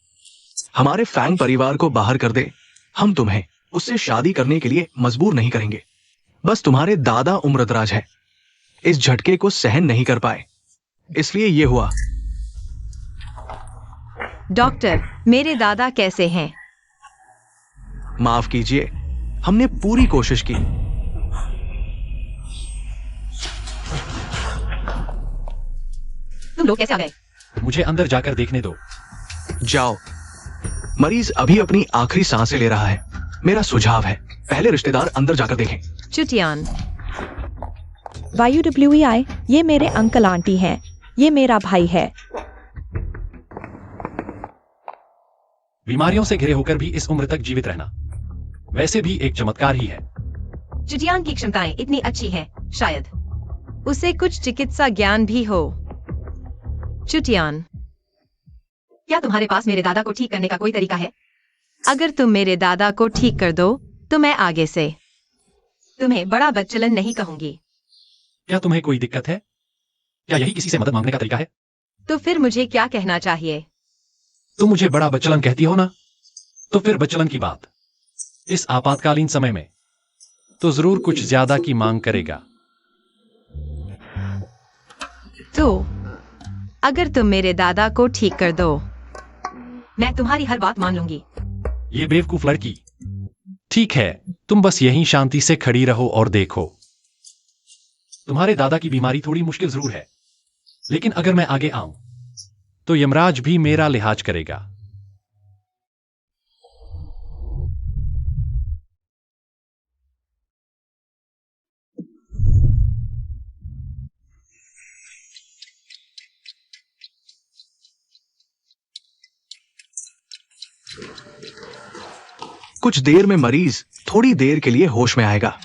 हमारे फैंग परिवार को बाहर कर दे, हम तुम्हें उससे शादी करने के लिए मजबूर नहीं करेंगे। बस तुम्हारे दादा उम्रदराज है, इस झटके को सहन नहीं कर पाए, इसलिए ये हुआ। डॉक्टर, मेरे दादा कैसे हैं? माफ कीजिए, हमने पूरी कोशिश की। तुम लोग कैसे आ गए? मुझे अंदर जाकर देखने दो। जाओ, मरीज अभी अपनी आखिरी सांसें ले रहा है। मेरा सुझाव है पहले रिश्तेदार अंदर जाकर देखें। चुटियान, YUWEI, ये मेरे अंकल आंटी हैं। ये मेरा भाई है। बीमारियों से घिरे होकर भी इस उम्र तक जीवित रहना वैसे भी एक चमत्कार ही है। चुटियान की क्षमताएं इतनी अच्छी हैं, शायद उसे कुछ चिकित्सा ज्ञान भी हो। चुटियान, क्या तुम्हारे पास मेरे दादा को ठीक करने का कोई तरीका है? अगर तुम मेरे दादा को ठीक कर दो तो मैं आगे से तुम्हें बड़ा बच्चलन नहीं कहूंगी। क्या तुम्हें कोई दिक्कत है? क्या यही किसी से मदद मांगने का तरीका है? तो फिर मुझे क्या कहना चाहिए? तुम मुझे बड़ा बच्चलन कहती हो ना, तो फिर बच्चलन की बात इस आपातकालीन समय में तो जरूर कुछ ज्यादा की मांग करेगा। तो अगर तुम मेरे दादा को ठीक कर दो, मैं तुम्हारी हर बात मान लूंगी। ये बेवकूफ लड़की। ठीक है, तुम बस यहीं शांति से खड़ी रहो और देखो। तुम्हारे दादा की बीमारी थोड़ी मुश्किल जरूर है, लेकिन अगर मैं आगे आऊं तो यमराज भी मेरा लिहाज करेगा। कुछ देर में मरीज थोड़ी देर के लिए होश में आएगा।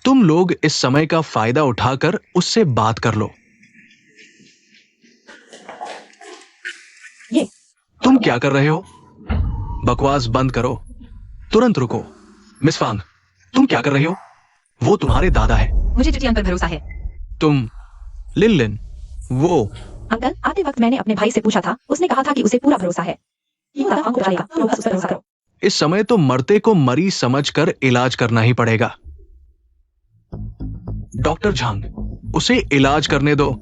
तुम लोग इस समय का फायदा उठाकर उससे बात कर लो। ये तुम क्या कर रहे हो? बकवास बंद करो, तुरंत रुको। मिस फांग, तुम क्या कर रही हो? वो तुम्हारे दादा है। मुझे चुटियान पर भरोसा है। तुम लिन लिन, वो अंकल, आते वक्त मैंने अपने भाई से पूछा था। उसने कहा था कि उसे पूरा भरोसा है। ये दादा को डालेगा, तो बस उस पर भरोसा करो। इस समय तो मरते को मरीज समझकर इलाज करना ही पड़ेगा। डॉक्टर झांग, उसे इलाज करने दो।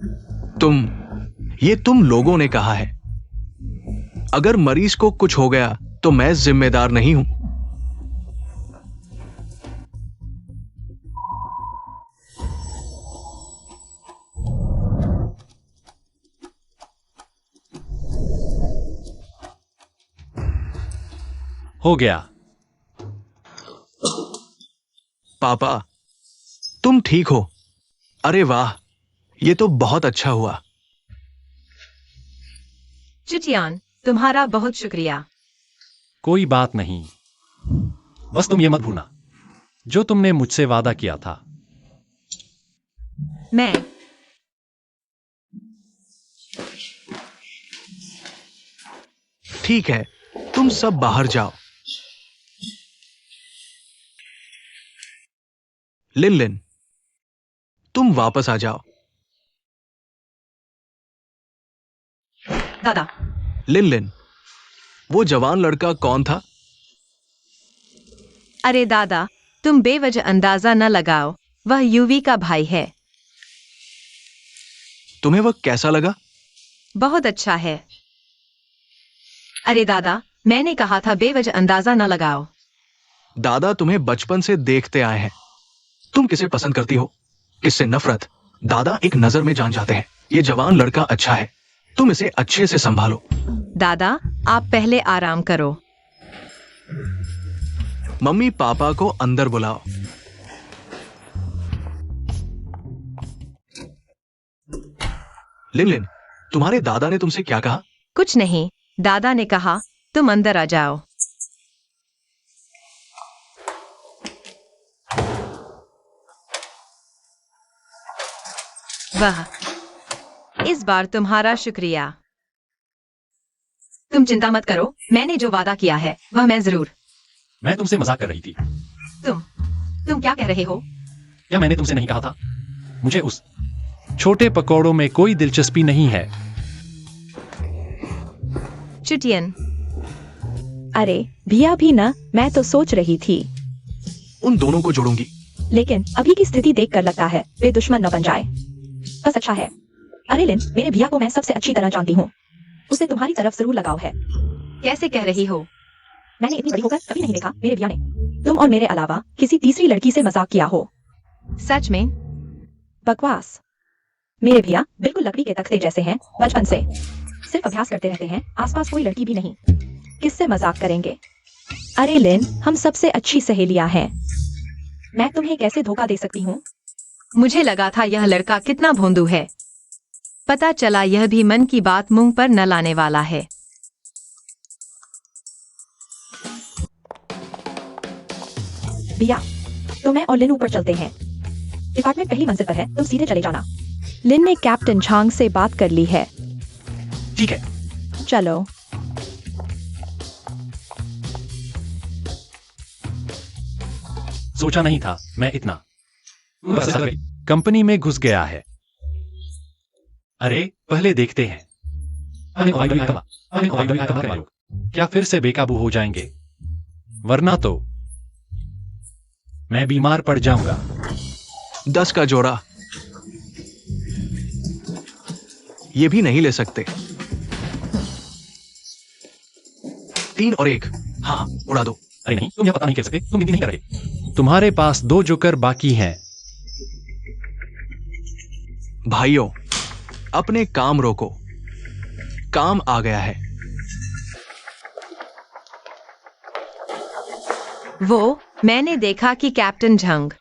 तुम लोगों ने कहा है। अगर मरीज को कुछ हो गया तो मैं जिम्मेदार नहीं हूं। हो गया। पापा, तुम ठीक हो? अरे वाह, ये तो बहुत अच्छा हुआ। चुटियान, तुम्हारा बहुत शुक्रिया। कोई बात नहीं, बस तुम ये मत भूलना जो तुमने मुझसे वादा किया था। मैं ठीक है, तुम सब बाहर जाओ। लिन लिन, तुम वापस आ जाओ। दादा, लिन लिन, वो जवान लड़का कौन था? अरे दादा, तुम बेवजह अंदाजा न लगाओ, वह यूवी का भाई है। तुम्हें वह कैसा लगा? बहुत अच्छा है। अरे दादा, मैंने कहा था बेवजह अंदाजा न लगाओ। दादा तुम्हें बचपन से देखते आए हैं। तुम किसे पसंद करती हो, किससे नफरत, दादा एक नजर में जान जाते हैं। ये जवान लड़का अच्छा है, तुम इसे अच्छे से संभालो। दादा, आप पहले आराम करो। मम्मी पापा को अंदर बुलाओ। लिन लिन, तुम्हारे दादा ने तुमसे क्या कहा? कुछ नहीं, दादा ने कहा तुम अंदर आ जाओ। वाह, इस बार तुम्हारा शुक्रिया। तुम चिंता मत करो, मैंने जो वादा किया है वह मैं जरूर। मैं तुमसे मजाक कर रही थी। तुम क्या कह रहे हो? क्या मैंने तुमसे नहीं कहा था? मुझे उस छोटे पकौड़ों में कोई दिलचस्पी नहीं है। चुटियन, अरे भैया भी ना, मैं तो सोच रही थी, उन दोनों को जोड़ूंगी। लेकिन अभी की स्थिति देखकर लगता है वे दुश्मन न बन जाए। बस अच्छा है। अरे लिन, मेरे भैया को मैं सबसे अच्छी तरह जानती हूँ, उसे तुम्हारी तरफ जरूर लगाव है। कैसे कह रही हो? मैंने इतनी बड़ी होकर कभी नहीं देखा मेरे भैया ने तुम और मेरे अलावा किसी तीसरी लड़की से मजाक किया हो। सच में? बकवास। मेरे भैया बिल्कुल लकड़ी के तख्ते जैसे हैं, बचपन से सिर्फ अभ्यास करते रहते हैं, आसपास कोई लड़की भी नहीं, किससे मजाक करेंगे? अरे लिन, हम सबसे अच्छी सहेलियां हैं, मैं तुम्हें कैसे धोखा दे सकती हूँ? मुझे लगा था यह लड़का कितना भोंदू है, पता चला यह भी मन की बात मुंह पर न लाने वाला है। भैया, तो मैं और लिन ऊपर चलते हैं, डिपार्टमेंट पहली मंजिल पर है, तुम सीधे चले जाना। लिन ने कैप्टन झांग से बात कर ली है। ठीक है। चलो। सोचा नहीं था मैं इतना कंपनी में घुस गया है। अरे पहले देखते हैं क्या फिर से बेकाबू हो जाएंगे, वरना तो मैं बीमार पड़ जाऊंगा। 10 का जोड़ा, ये भी नहीं ले सकते। 3 और 1, हाँ उड़ा दो। अरे नहीं, तुम यह पता नहीं कर सकते, तुम गिनती नहीं कर रहे। तुम्हारे पास 2 जोकर बाकी हैं। भाइयों, अपने काम रोको, काम आ गया है। वो मैंने देखा कि कैप्टन झंग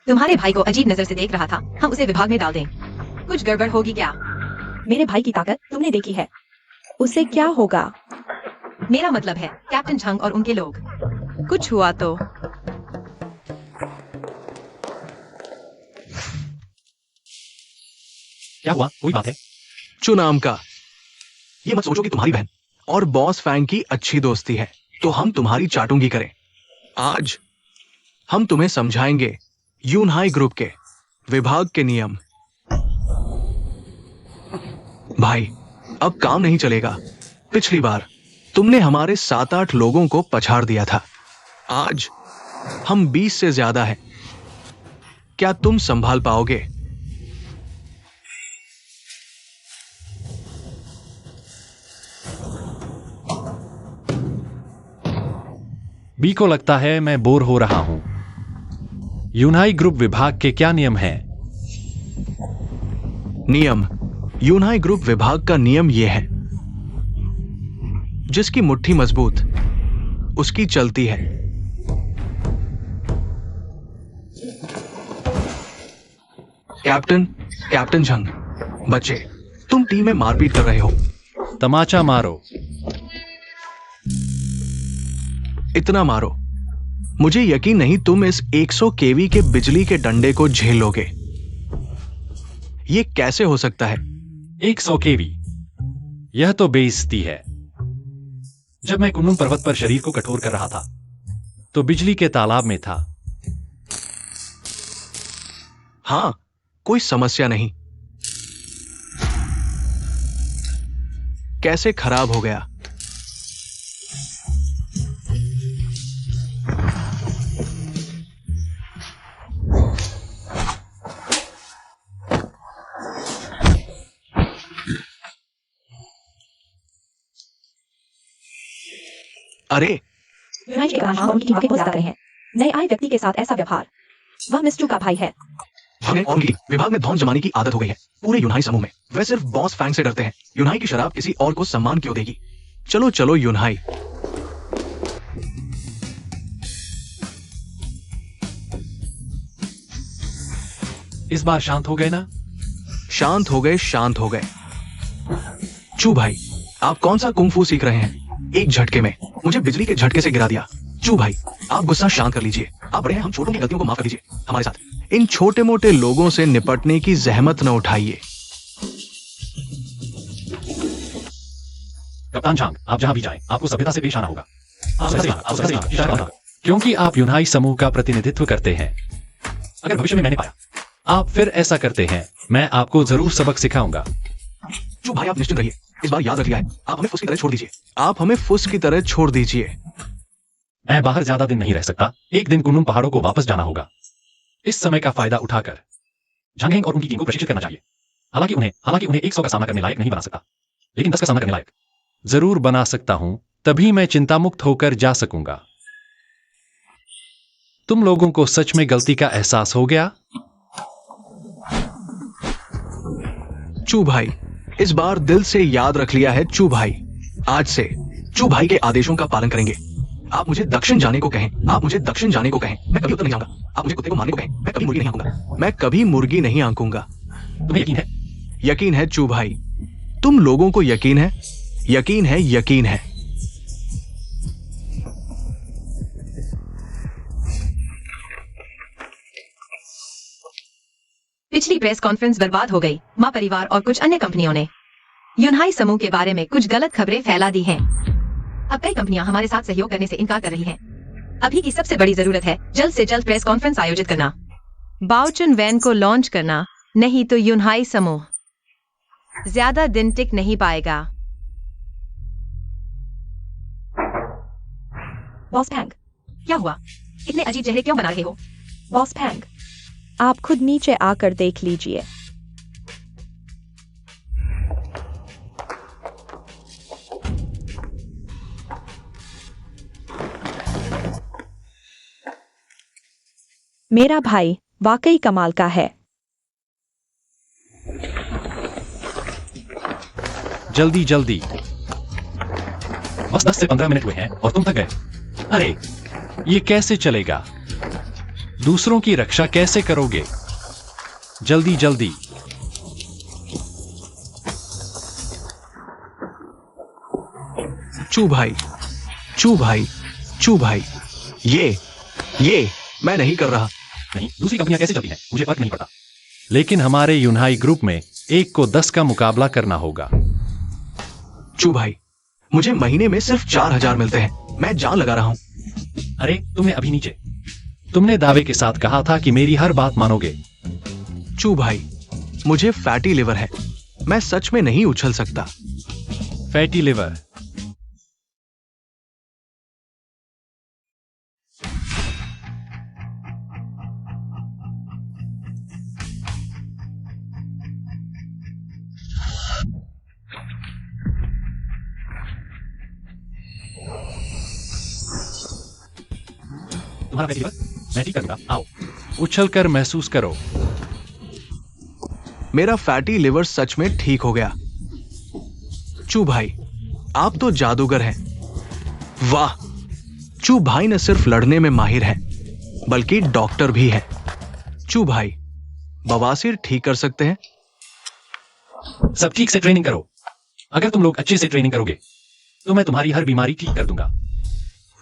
तुम्हारे भाई को अजीब नजर से देख रहा था, हम उसे विभाग में डाल दें। कुछ गड़बड़ होगी क्या? मेरे भाई की ताकत तुमने देखी है, उसे क्या होगा? मेरा मतलब है कैप्टन झंग और उनके लोग, कुछ हुआ तो। क्या हुआ, कोई बात है? चुनाम का, ये मत सोचो कि तुम्हारी बहन और बॉस फैंग की अच्छी दोस्ती है तो हम तुम्हारी चाटुंगी करें। आज हम तुम्हें समझाएंगे यूनहाई ग्रुप के विभाग के नियम। भाई, अब काम नहीं चलेगा। पिछली बार तुमने हमारे 7-8 लोगों को पछाड़ दिया था, आज हम 20 से ज्यादा हैं। क्या तुम संभाल पाओगे? बी को लगता है मैं बोर हो रहा हूं। यूनाई ग्रुप विभाग के क्या नियम हैं? नियम, यूनाई ग्रुप विभाग का नियम यह है, जिसकी मुट्ठी मजबूत उसकी चलती है। कैप्टन झंग, बच्चे तुम टीम में मारपीट कर रहे हो। तमाचा मारो। इतना मारो, मुझे यकीन नहीं तुम इस 100 केवी के बिजली के डंडे को झेलोगे। ये कैसे हो सकता है? 100 केवी, यह तो बेइज्जती है। जब मैं कुनुम पर्वत पर शरीर को कठोर कर रहा था तो बिजली के तालाब में था। हाँ, कोई समस्या नहीं। कैसे खराब हो गया? अरे, यूनाइट के कारण हम उनकी कीमतें बहुत ज्यादा कर रहे हैं। नए आए व्यक्ति के साथ ऐसा व्यवहार, वह मिस्टर का भाई है। हमें और उनकी विभाग में धौन जमाने की आदत हो गई है पूरे यूनाई समूह में। वे सिर्फ बॉस फैंग से डरते हैं। यूनाई की शराब किसी और को सम्मान क्यों देगी? चलो चलो यूनाई। इस बार शांत हो गए ना? शांत हो गए, शांत हो गए। चू भाई, आप कौन सा कुंफू सीख रहे हैं? एक झटके में मुझे बिजली के झटके से गिरा दिया। चू भाई, आप गुस्सा शांत कर लीजिए। आप बड़े हैं, हम छोटों की गलतियों को माफ कर दीजिए हमारे साथ। इन छोटे मोटे लोगों से निपटने की जहमत न उठाइए। कप्तान चांग, आप जहां भी जाएं, आपको सभ्यता से पेश आना होगा। इशारा होगा, क्योंकि आप यूनाई समूह का प्रतिनिधित्व करते हैं। अगर भविष्य में मैंने पाया आप फिर ऐसा करते हैं, मैं आपको जरूर सबक सिखाऊंगा। चू भाई, आप निश्चिंत रहिए। इस बार याद रख लिया है, आप हमें फुस की तरह छोड़ दीजिए। आप हमें फुस की तरह छोड़ दीजिए। मैं बाहर ज्यादा दिन नहीं रह सकता। एक दिन कुनलुन पहाड़ों को वापस जाना होगा। इस समय का फायदा उठाकर झांगेंग और उनकी टीम को प्रशिक्षित करना चाहिए। हालांकि उन्हें 100 का सामना करने लायक नहीं बना सकता, लेकिन 10 का सामना करने लायक जरूर बना सकता हूं। तभी मैं चिंतामुक्त होकर जा सकूंगा। तुम लोगों को सच में गलती का एहसास हो गया? चू भाई, इस बार दिल से याद रख लिया है। चू भाई, आज से चू भाई के आदेशों का पालन करेंगे। आप मुझे दक्षिण जाने को कहें, आप मुझे दक्षिण जाने को कहें, मैं कभी उत्तर नहीं जाऊंगा। आप मुझे कुत्ते को मारने को कहें, मैं कभी मुर्गी नहीं आंकूंगा। मैं कभी मुर्गी नहीं आंकूंगा। तुम्हें यकीन है? यकीन है चू भाई। तुम लोगों को यकीन है? यकीन है, यकीन है। पिछली प्रेस कॉन्फ्रेंस बर्बाद हो गई। माँ परिवार और कुछ अन्य कंपनियों ने यूनाई समूह के बारे में कुछ गलत खबरें फैला दी हैं। अब कई कंपनियां हमारे साथ सहयोग करने से इनकार कर रही हैं। अभी की सबसे बड़ी जरूरत है जल्द से जल्द प्रेस कॉन्फ्रेंस आयोजित करना, बाओचुन वैन को लॉन्च करना, नहीं तो यूनाई समूह ज्यादा दिन टिक नहीं पाएगा। बॉस फैंग, क्या हुआ? इतने अजीब चेहरे क्यों बना रहे हो? बॉस फैंग, आप खुद नीचे आकर देख लीजिए। मेरा भाई वाकई कमाल का है। जल्दी जल्दी, बस 10 से 15 मिनट हुए हैं और तुम थक गए। अरे, ये कैसे चलेगा? दूसरों की रक्षा कैसे करोगे? जल्दी जल्दी। चू भाई, चू भाई, चू भाई, ये मैं नहीं कर रहा। नहीं, दूसरी कंपनियां कैसे चलती हैं मुझे फर्क नहीं पड़ता, लेकिन हमारे यूनाई ग्रुप में 1 को 10 का मुकाबला करना होगा। चू भाई, मुझे महीने में सिर्फ 4000 मिलते हैं। मैं जान लगा रहा हूं। अरे, तुम्हें अभी नीचे। तुमने दावे के साथ कहा था कि मेरी हर बात मानोगे। चू भाई, मुझे फैटी लिवर है। मैं सच में नहीं उछल सकता। Fatty liver? तुम्हारा फैटी लिवर मैं ठीक करूंगा। आओ, उछलकर महसूस करो। मेरा फैटी लिवर सच में ठीक हो गया। चू भाई, आप तो जादूगर हैं। वाह! चू भाई न सिर्फ लड़ने में माहिर हैं, बल्कि डॉक्टर भी हैं। चू भाई, बवासीर ठीक कर सकते हैं? सब ठीक से ट्रेनिंग करो। अगर तुम लोग अच्छे से ट्रेनिंग करोगे तो मैं तुम्हारी हर बीमारी ठीक कर दूंगा।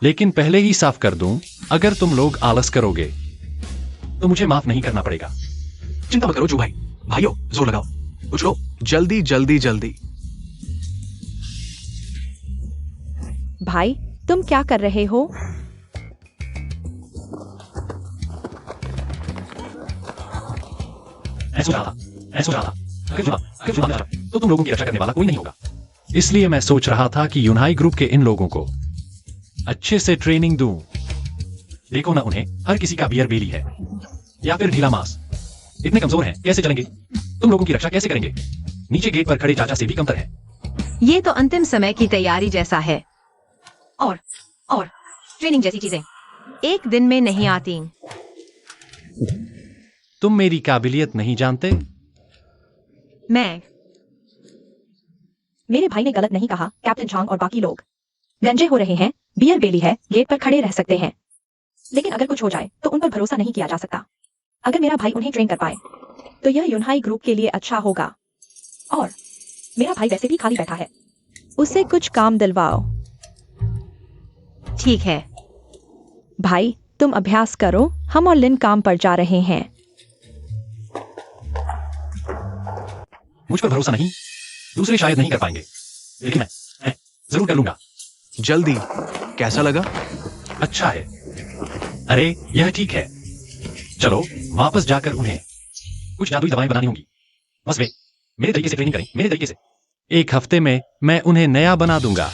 लेकिन पहले ही साफ कर दूं, अगर तुम लोग आलस करोगे तो मुझे माफ नहीं करना पड़ेगा। चिंता मत करो चू भाई। भाइयों, जोर लगाओ, उछलो, जल्दी जल्दी जल्दी। भाई, तुम क्या कर रहे हो? मैं सोच रहा था अगर जुबान में आ जाए तो तुम लोगों की रक्षा करने वाला कोई नहीं होगा। इसलिए मैं सोच रहा था कि यूनाई ग्रुप के इन लोगों को अच्छे से ट्रेनिंग दूं। देखो ना, उन्हें हर किसी का बियर बेली है या फिर ढीला मांस। इतने कमजोर हैं, कैसे चलेंगे? तुम लोगों की रक्षा कैसे करेंगे? नीचे गेट पर खड़े चाचा से भी कमतर है। ये तो अंतिम समय की तैयारी जैसा है। और ट्रेनिंग जैसी चीजें एक दिन में नहीं आती। तुम मेरी काबिलियत नहीं जानते? मेरे भाई ने गलत नहीं कहा। कैप्टन झांग और बाकी लोग गंजे हो रहे हैं। बियर बेली है, गेट पर खड़े रह सकते हैं, लेकिन अगर कुछ हो जाए तो उन पर भरोसा नहीं किया जा सकता। अगर मेरा भाई उन्हें ट्रेन कर पाए तो यह यूनाई ग्रुप के लिए अच्छा होगा। और मेरा भाई वैसे भी खाली बैठा है, उससे कुछ काम दिलवाओ। ठीक है भाई, तुम अभ्यास करो, हम और लिन काम पर जा रहे हैं। मुझ पर भरोसा नहीं, दूसरे शायद नहीं कर पाएंगे, लेकिन मैं जरूर कर लूंगा। जल्दी। कैसा लगा? अच्छा है। अरे यह ठीक है। चलो वापस जाकर उन्हें कुछ जादुई दवाएं बनानी होंगी। बस वे मेरे तरीके से ट्रेनिंग करें, मेरे तरीके से। 1 हफ्ते में मैं उन्हें नया बना दूंगा।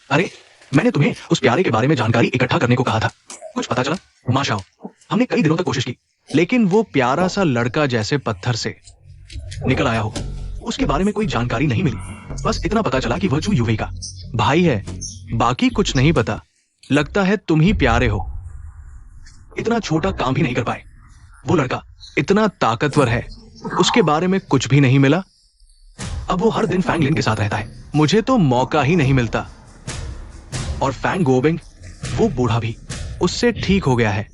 अरे, मैंने तुम्हें उस प्यारे के बारे में जानकारी इकट्ठा करने को कहा था। कुछ पता चला? माशाओ, हमने कई दिनों तक कोशिश की, लेकिन वो प्यारा सा लड़का जैसे पत्थर से निकल आया हो, उसके बारे में कोई जानकारी नहीं मिली। बस इतना पता चला कि वह चू यूवी का भाई है, बाकी कुछ नहीं पता। लगता है तुम ही प्यारे हो। इतना छोटा काम भी नहीं कर पाए। वो लड़का इतना ताकतवर है, उसके बारे में कुछ भी नहीं मिला। अब वो हर दिन फैंग लिन के साथ रहता है, मुझे तो मौका ही नहीं मिलता। और फैंग गोबिंग, वो बूढ़ा भी उससे ठीक हो गया है।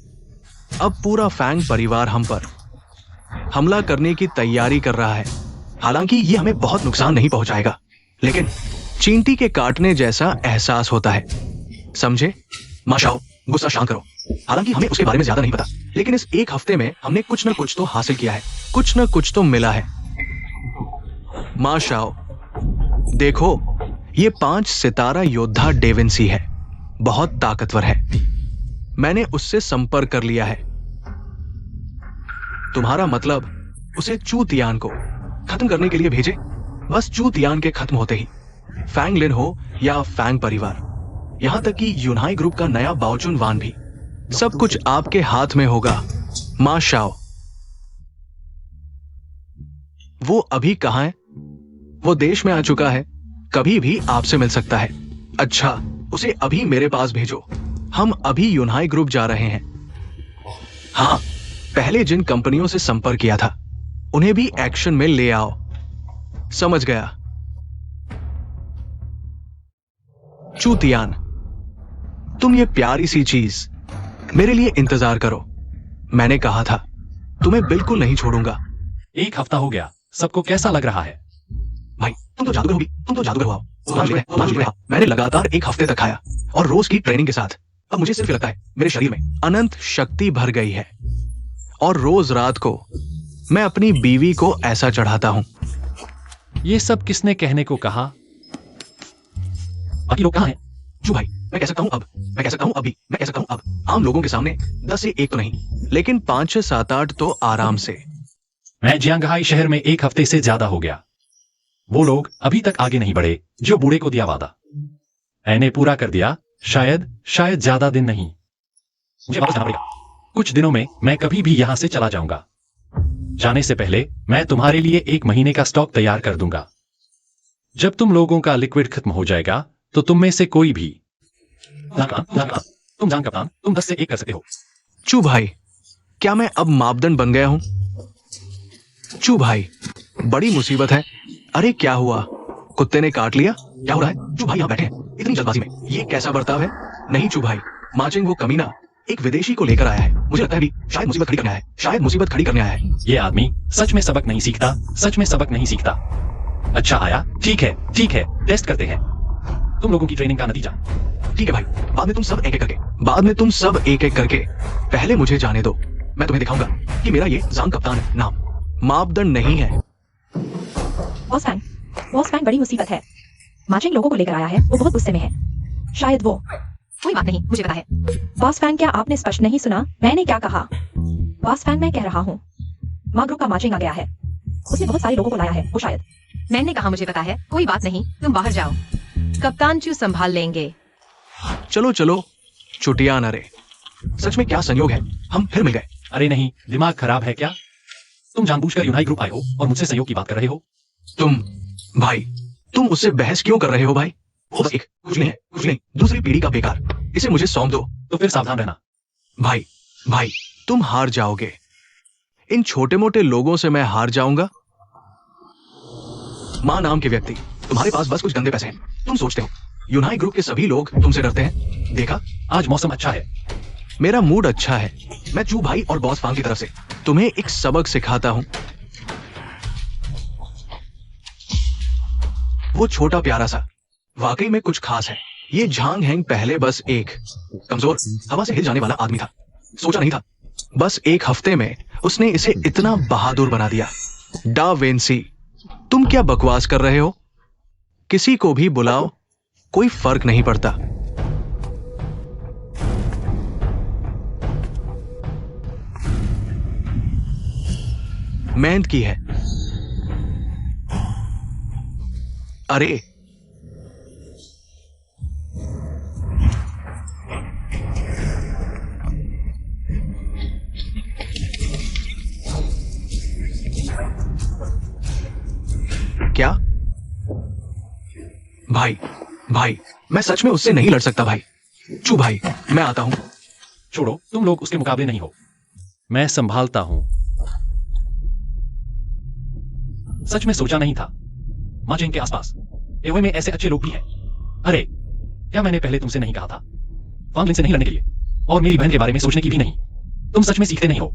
अब पूरा फैंग परिवार हम पर हमला करने की तैयारी कर रहा है। हालांकि ये हमें बहुत नुकसान नहीं पहुंचाएगा, लेकिन चींटी के काटने जैसा एहसास होता है, समझे? माशाओ, गुस्सा शांत करो। हालांकि हमें उसके बारे में ज्यादा नहीं पता, लेकिन इस 1 हफ्ते में हमने कुछ न कुछ तो हासिल किया है, कुछ न कुछ तो मिला है। माशाओ, देखो, ये 5 सितारा योद्धा डेविंसी है, बहुत ताकतवर है। मैंने उससे संपर्क कर लिया है। तुम्हारा मतलब उसे चू तियान को खत्म करने के लिए भेजे? बस चू तियान के खत्म होते ही फैंग लिन हो या फैंग परिवार, यहां तक कि यूनाई ग्रुप का नया बाओचुन वान भी, सब कुछ आपके हाथ में होगा। मा शाओ। वो अभी कहां है? वो देश में आ चुका है, कभी भी आपसे मिल सकता है। अच्छा, उसे अभी मेरे पास भेजो। हम अभी यूनाई ग्रुप जा रहे हैं। हाँ, पहले जिन कंपनियों से संपर्क किया था उन्हें भी एक्शन में ले आओ। समझ गया। चू तियान, तुम ये प्यारी सी चीज मेरे लिए इंतजार करो। मैंने कहा था तुम्हें बिल्कुल नहीं छोड़ूंगा। 1 हफ्ता हो गया, सबको कैसा लग रहा है? भाई, तुम तो जादूगर होगी, तुम तो जादूगर हो। मैंने लगातार 1 हफ्ते तक खाया, और रोज की ट्रेनिंग के साथ अब मुझे सिर्फ लगता है मेरे शरीर में अनंत शक्ति भर गई है। और रोज रात को मैं अपनी बीवी को ऐसा चढ़ाता हूं। ये सब किसने कहने को कहा? बाकी लोग कहां हैं? चू भाई, मैं कह सकता हूं अब, मैं कह सकता हूं अभी, मैं कह सकता हूं अब। आम लोगों के सामने 10 से 1 तो नहीं, लेकिन 5 से 7 8 तो आराम से। मैं जियांगहाई शहर में 1 हफ्ते से ज्यादा हो गया। वो लोग अभी तक आगे नहीं बढ़े जो बूढ़े को दिया वादा। मैंने पूरा कर दिया, शायद ज्यादा दिन नहीं। मुझे वापस जाना पड़ेगा। कुछ दिनों में मैं कभी भी यहां से चला जाऊंगा। जाने से पहले मैं तुम्हारे लिए 1 महीने का स्टॉक तैयार कर दूंगा। जब तुम लोगों का लिक्विड खत्म हो जाएगा तो तुम में से कोई भी तुम जान कप्तान, तुम 10 से 1 कर सकते हो। चू भाई, क्या मैं अब मापदंड बन गया हूं? चू भाई, बड़ी मुसीबत है। अरे क्या हुआ? कुत्ते ने काट लिया? क्या हो रहा है? चू भाई यहाँ बैठे हैं इतनी जल्दबाजी में, ये कैसा बर्ताव है? नहीं चू भाई, माचिंग वो कमीना एक विदेशी को लेकर आया है। मुझे लगता है भी शायद मुसीबत खड़ी करने आया है, शायद मुसीबत खड़ी करने आया है। ये आदमी सच में सबक नहीं सीखता, सच में सबक नहीं सीखता। अच्छा आया, ठीक है, टेस्ट करते हैं तुम लोगों की ट्रेनिंग का नतीजा। ठीक है भाई, बाद में तुम सब एक एक करके पहले मुझे जाने दो। मैं तुम्हें दिखाऊंगा कि मेरा ये जांग कप्तान नाम मापदंड नहीं है। बॉस फैंग बड़ी मुसीबत है। माचिंग लोगों को लेकर आया है, वो बहुत गुस्से में है। शायद वो कोई बात नहीं, मुझे पता है। बॉस फैंग, क्या आपने स्पष्ट नहीं सुना? मैंने क्या कहा? बॉस फैंग, मैं कह रहा हूँ माँ ग्रुप का मार्चिंग आ गया है। उसने बहुत सारे लोगों को लाया है। वो शायद मैंने कहा मुझे पता है, कोई बात नहीं, तुम बाहर जाओ, कप्तान चू संभाल लेंगे। चलो चलो चुटिया न रे, सच में क्या संयोग है, हम फिर मिल गए। अरे नहीं, दिमाग खराब है क्या? तुम जानबूझकर यूनाइट ग्रुप आए हो और मुझसे सहयोग की बात कर रहे हो। भाई तुम उससे बहस क्यों कर रहे हो भाई? वो बस एक कुछ नहीं है, कुछ नहीं, दूसरी पीढ़ी का बेकार, इसे मुझे सौंप दो। तो फिर सावधान रहना। भाई तुम हार जाओगे, इन छोटे मोटे लोगों से मैं हार जाऊंगा? मां नाम के व्यक्ति, तुम्हारे पास बस कुछ गंदे पैसे हैं। तुम सोचते हो यूनाइट ग्रुप के सभी लोग तुमसे डरते हैं। देखा, आज मौसम अच्छा है। मेरा मूड अच्छा है। मैं चू भाई और बॉस फांग की तरफ से तुम्हें एक सबक सिखाता हूं। वो छोटा प्यारा सा वाकई में कुछ खास है। ये झांग हैंग पहले बस एक कमजोर हवा से हिल जाने वाला आदमी था। सोचा नहीं था, बस एक हफ्ते में उसने इसे इतना बहादुर बना दिया। डा वेंसी, तुम क्या बकवास कर रहे हो? किसी को भी बुलाओ, कोई फर्क नहीं पड़ता। मेहनत की है। अरे क्या? भाई मैं सच में उससे नहीं लड़ सकता भाई। चू भाई, मैं आता हूं। छोड़ो, तुम लोग उसके मुकाबले नहीं हो। मैं संभालता हूं। सच में सोचा नहीं था मार्चिंग के आसपास एवं में ऐसे अच्छे लोग भी हैं। अरे, क्या मैंने पहले तुमसे नहीं कहा था फांगलिंग से नहीं लड़ने के लिए, और मेरी बहन के बारे में सोचने की भी नहीं? तुम सच में सीखते नहीं हो।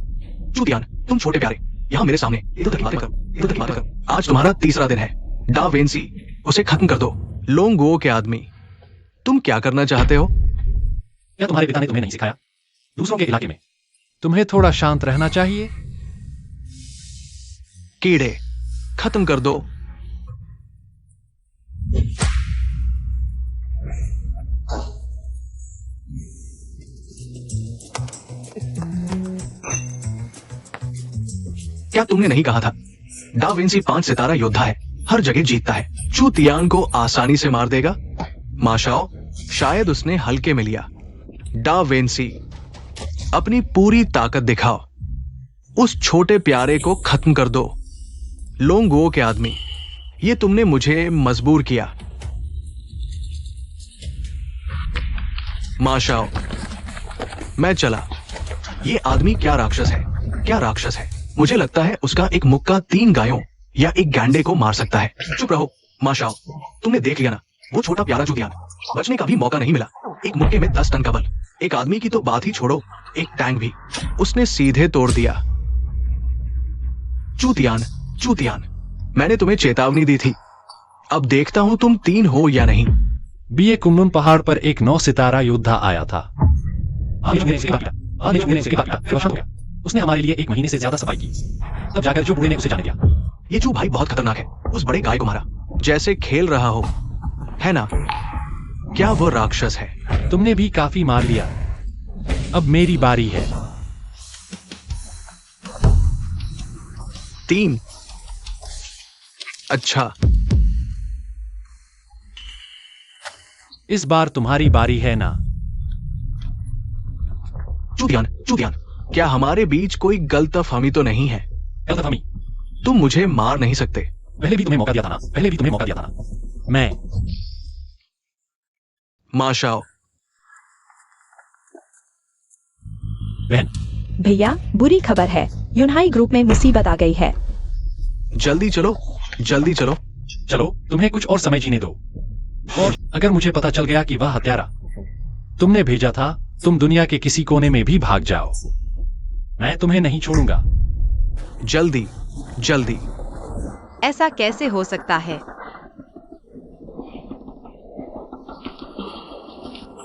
चूतियान, तुम छोटे प्यारे, यहाँ मेरे सामने इधर तक बातें करो। आज तुम्हारा तीसरा दिन है। डा वेंसी, उसे खत्म कर दो। लोंगो के आदमी, तुम क्या करना चाहते हो? क्या तुम्हारे पिता ने तुम्हें नहीं सिखाया दूसरों के इलाके में तुम्हें थोड़ा शांत रहना चाहिए? कीड़े, खत्म कर दो। क्या तुमने नहीं कहा था डा विंसी 5 सितारा योद्धा है, हर जगह जीतता है, चू तियांग को आसानी से मार देगा? माशाओ, शायद उसने हल्के में लिया। डा विंसी, अपनी पूरी ताकत दिखाओ, उस छोटे प्यारे को खत्म कर दो। लोंगो के आदमी, ये तुमने मुझे मजबूर किया। माशाओ, मैं चला। ये आदमी क्या राक्षस है, क्या राक्षस है। मुझे लगता है उसका एक मुक्का 3 गायों या एक गैंडे को मार सकता है। चुप रहो माशाओ, तुमने देख लिया ना, वो छोटा प्यारा चूतियान, बचने का भी मौका नहीं मिला। एक मुक्के में 10 टन का बल, एक आदमी की तो बात ही छोड़ो, एक टैंक भी उसने सीधे तोड़ दिया। चूतियान, मैंने तुम्हें चेतावनी दी थी, अब देखता हूं तुम 3 हो या नहीं। बीए कुमनुन पहाड़ पर एक 9 सितारा योद्धा आया था। उसने हमारे लिए 1 महीने से ज्यादा सफाई की, तब जाकर जो बूढ़े ने उसे जाने दिया। ये चू भाई बहुत खतरनाक है, उस बड़े गाय को मारा जैसे खेल रहा हो, है ना? क्या वो राक्षस है? तुमने भी काफी मार लिया, अब मेरी बारी है। 3। अच्छा, इस बार तुम्हारी बारी है ना? चूतियान, क्या हमारे बीच कोई गलतफहमी तो नहीं है? गलतफहमी? तुम मुझे मार नहीं सकते। पहले भी तुम्हें मौका दिया था ना, मैं। माशाओ, बहन, भैया, बुरी खबर है, यूनहाई ग्रुप में मुसीबत आ गई है। जल्दी चलो। चलो, तुम्हें कुछ और समय जीने दो। और अगर मुझे पता चल गया कि वह हत्यारा तुमने भेजा था, तुम दुनिया के किसी कोने में भी भाग जाओ, मैं तुम्हें नहीं छोड़ूंगा। जल्दी। ऐसा कैसे हो सकता है?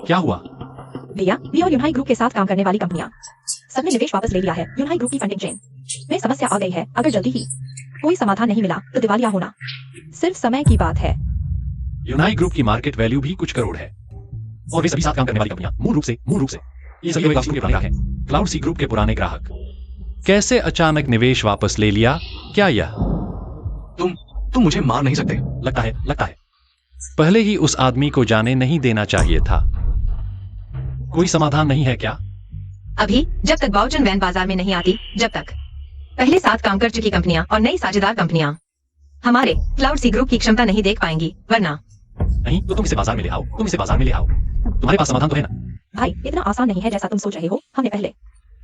क्या हुआ? भैया, वी और यूनहाई ग्रुप के साथ काम करने वाली कंपनियां सबने निवेश वापस ले लिया है। यूनहाई ग्रुप की फंडिंग चेन में समस्या आ गई है। अगर जल्दी ही कोई समाधान नहीं मिला तो दिवालिया होना सिर्फ समय की बात है। यूनाइट ग्रुप की मार्केट वैल्यू भी कुछ करोड़ है, और वे सभी साथ काम करने वाली कंपनियां मूल रूप से ये सभी के पुराने ग्राहक हैं, क्लाउड सी ग्रुप के पुराने ग्राहक। कैसे अचानक निवेश वापस ले लिया? क्या यह तुम मुझे मार नहीं सकते। लगता है पहले ही उस आदमी को जाने नहीं देना चाहिए था। कोई समाधान नहीं है क्या? अभी जब तक बाउचन वैन बाजार में नहीं आती, जब तक पहले साथ काम कर चुकी कंपनियां और नई साझेदार कंपनियां हमारे क्लाउड सी ग्रुप की क्षमता नहीं देख पाएंगी, वरना नहीं तो तुम इसे बाजार में ले आओ, तुम्हारे पास समाधान तो है ना? भाई इतना आसान नहीं है जैसा तुम सोच रहे हो। हमने पहले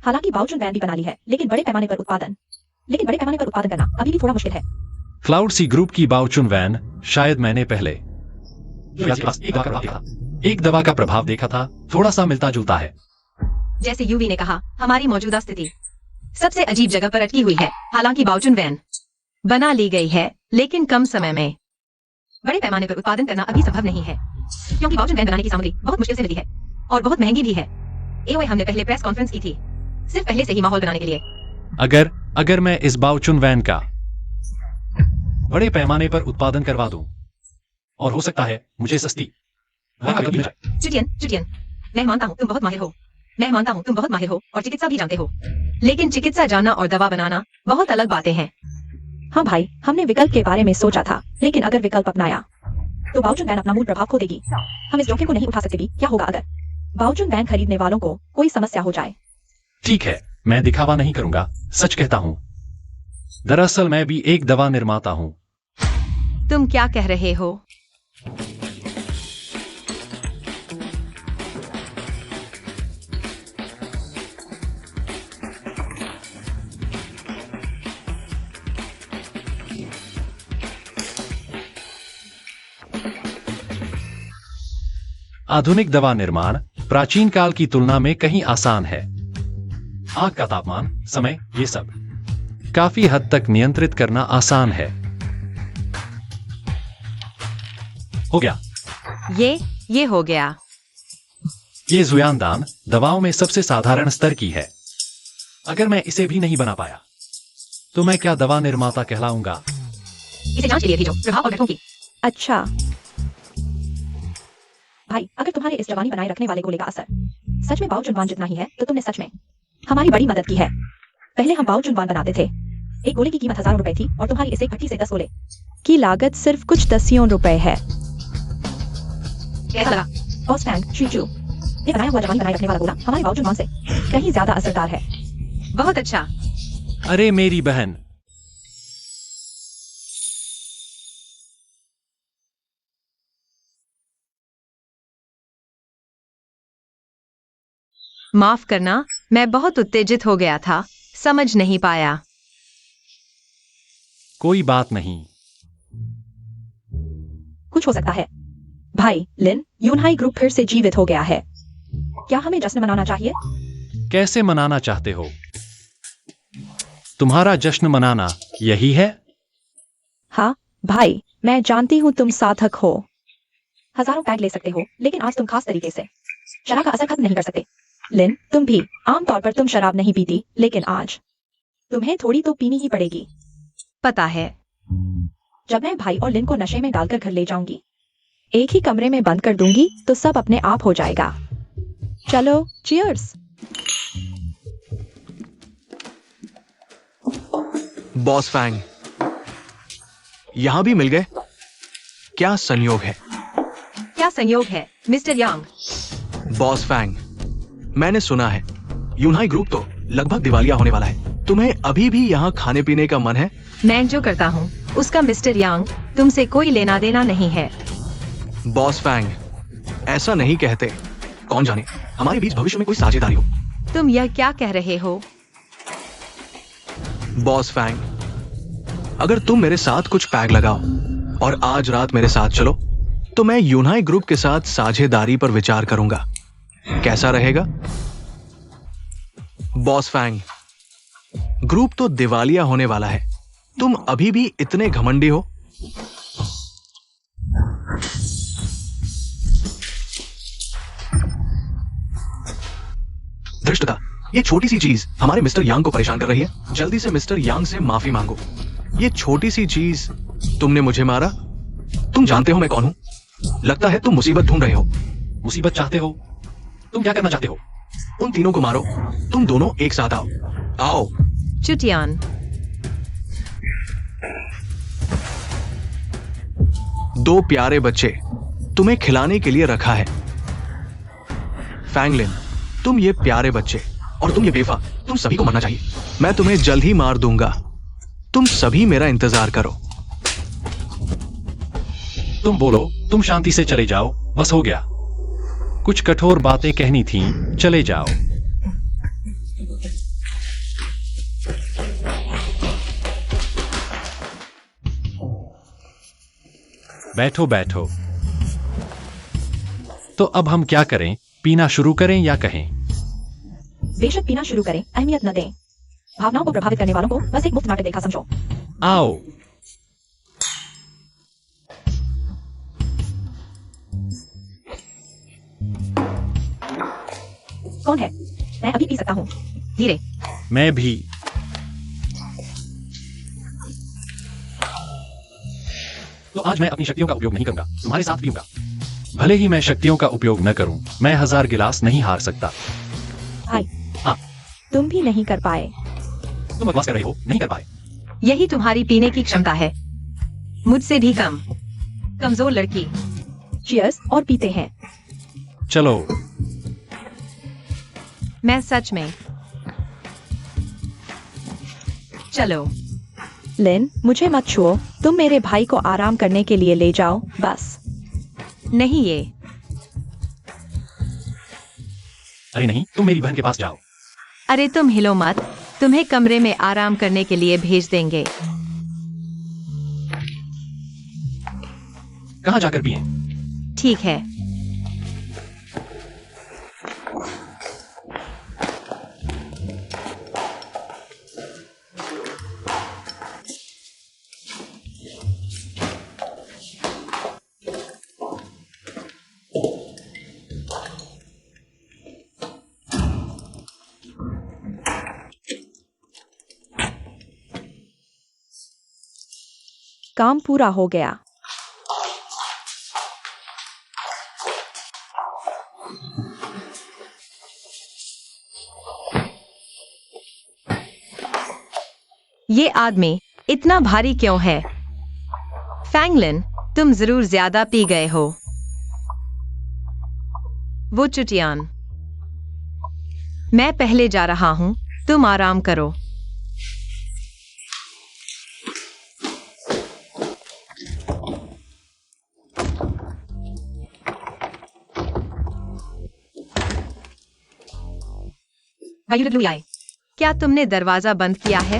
हालांकि बाउचन वैन भी बना ली है, लेकिन बड़े पैमाने पर उत्पादन करना अभी भी थोड़ा मुश्किल है। क्लाउड सी ग्रुप की बाउचुन वैन शायद मैंने पहले एक दवा का प्रभाव देखा था, थोड़ा सा मिलता जुलता है। जैसे यूवी ने कहा, हमारी मौजूदा स्थिति सबसे अजीब जगह पर अटकी हुई है। हालांकि बाउचन वैन बना ली गई है, लेकिन कम समय में बड़े पैमाने पर उत्पादन करना अभी संभव नहीं है, क्योंकि बाउचन वैन बनाने की सामग्री बहुत मुश्किल से मिली है और बहुत महंगी भी है। एओए हमने पहले प्रेस कॉन्फ्रेंस की थी, सिर्फ पहले से ही माहौल बनाने के लिए। अगर मैं इस बाउचुन वैन का बड़े पैमाने पर उत्पादन करवा दूं, और हो सकता है मुझे सस्ती चुटियन, मैं मानता हूँ तुम बहुत माहिर हो और चिकित्सा भी जानते हो, लेकिन चिकित्सा जानना और दवा बनाना बहुत अलग बातें हैं। हाँ भाई, हमने विकल्प के बारे में सोचा था, लेकिन अगर विकल्प अपनाया तो बाउचुन वैन अपना मूल प्रभाव खो देगी। हम इस जोखिम को नहीं उठा सकते भी। क्या होगा अगर बाउचुन वैन खरीदने वालों को कोई समस्या हो जाए? ठीक है, मैं दिखावा नहीं करूंगा, सच कहता हूं। दरअसल मैं भी एक दवा निर्माता हूं। तुम क्या कह रहे हो? आधुनिक दवा निर्माण प्राचीन काल की तुलना में कहीं आसान है। आग का तापमान, समय, ये सब काफी हद तक नियंत्रित करना आसान है। हो गया। ये हो गया। ये जुयानदान दवाओं में सबसे साधारण स्तर की है। अगर मैं इसे भी नहीं बना पाया तो मैं क्या दवा निर्माता कहलाऊंगा? इसे जांच के लिए भेजो, प्रभाव और घटकों की। अच्छा भाई, अगर तुम्हारे इस जवानी बनाए रखने वाले गोले का असर सच में बाउचुन जितना ही है, तो तुमने सच में हमारी बड़ी मदद की है। पहले हम बाउचुन बनाते थे, एक गोले की कीमत 1000 रुपए थी और तुम्हारी इस एक भट्टी से 10 गोले की लागत सिर्फ कुछ दसियों रुपए है। कैसा लगा? बॉस फैंग शीचू, ये बनाया हुआ जवानी बनाए रखने वाला गोला हमारे बाउचुन से कहीं ज्यादा असरदार है। बहुत अच्छा। अरे मेरी बहन, माफ करना, मैं बहुत उत्तेजित हो गया था, समझ नहीं पाया। कोई बात नहीं। कुछ हो सकता है। भाई लिन, यूनहाई ग्रुप फिर से जीवित हो गया है। क्या हमें जश्न मनाना चाहिए? कैसे मनाना चाहते हो? तुम्हारा जश्न मनाना यही है? हाँ भाई, मैं जानती हूँ तुम साधक हो। हजारों पैग ले सकते हो, लेकिन आज तुम खास तरीके से शराब का असर खत्म नहीं कर सकते। लिन, तुम भी आमतौर पर तुम शराब नहीं पीती, लेकिन आज तुम्हें थोड़ी तो पीनी ही पड़ेगी। पता है। जब मैं भाई और लिन को नशे में डालकर घर ले जाऊंगी, एक ही कमरे में बंद कर दूंगी, तो सब अपने आप हो जाएगा। चलो, चीयर्स। बॉस फैंग, यहां भी मिल गए। क्या संयोग है? क्या संयोग है मिस्टर यांग? बॉस फैंग, मैंने सुना है यूनहाई ग्रुप तो लगभग दिवालिया होने वाला है। तुम्हें अभी भी यहाँ खाने पीने का मन है? मैं जो करता हूँ उसका मिस्टर यांग तुमसे कोई लेना देना नहीं है। बॉस फैंग, ऐसा नहीं कहते। कौन जाने, हमारे बीच भविष्य में कोई साझेदारी हो। तुम यह क्या कह रहे हो? बॉस फैंग, अगर तुम मेरे साथ कुछ पैग लगाओ और आज रात मेरे साथ चलो, तो मैं यूनहाई ग्रुप के साथ साझेदारी पर विचार करूंगा। कैसा रहेगा? बॉस फैंग, ग्रुप तो दिवालिया होने वाला है, तुम अभी भी इतने घमंडी हो? धृष्टता, ये छोटी सी चीज हमारे मिस्टर यांग को परेशान कर रही है। जल्दी से मिस्टर यांग से माफी मांगो। ये छोटी सी चीज, तुमने मुझे मारा। तुम जानते हो मैं कौन हूं? लगता है तुम मुसीबत ढूंढ रहे हो। मुसीबत चाहते हो? तुम क्या करना चाहते हो? उन तीनों को मारो। तुम दोनों एक साथ आओ। आओ। चुटियान, दो प्यारे बच्चे तुम्हें खिलाने के लिए रखा है। फैंगलिन, तुम ये प्यारे बच्चे और तुम ये बेफा, तुम सभी को मरना चाहिए। मैं तुम्हें जल्द ही मार दूंगा। तुम सभी मेरा इंतजार करो। तुम बोलो, तुम शांति से चले जाओ, बस हो गया। कुछ कठोर बातें कहनी थीं, चले जाओ। बैठो बैठो। तो अब हम क्या करें? पीना शुरू करें या कहें? बेशक पीना शुरू करें, अहमियत न दें। भावनाओं को प्रभावित करने वालों को बस एक मुफ्त नाटक देखा समझो। आओ। कौन है? मैं अभी पी सकता हूँ। धीरे। मैं भी। तो आज मैं अपनी शक्तियों का उपयोग नहीं करूंगा, तुम्हारे साथ पीऊंगा। भले ही मैं शक्तियों का उपयोग न करूं, मैं 1000 गिलास नहीं हार सकता। भाई, हाँ। तुम भी नहीं कर पाए। तुम बकवास कर रहे हो, नहीं कर पाए। यही तुम्हारी पीने की क्षमता है, मुझसे भी कम। कमजोर लड़की। चीयर्स और पीते हैं। चलो। मैं सच में। चलो। लिन, मुझे मत छुओ। तुम मेरे भाई को आराम करने के लिए ले जाओ, बस। नहीं ये। अरे नहीं, तुम मेरी बहन के पास जाओ। अरे तुम हिलो मत, तुम्हें कमरे में आराम करने के लिए भेज देंगे। कहाँ जाकर पिए? ठीक है। काम पूरा हो गया। ये आदमी इतना भारी क्यों है? फैंगलिन, तुम जरूर ज्यादा पी गए हो। वो चुटियान। मैं पहले जा रहा हूं, तुम आराम करो। आए। क्या तुमने दरवाजा बंद किया है?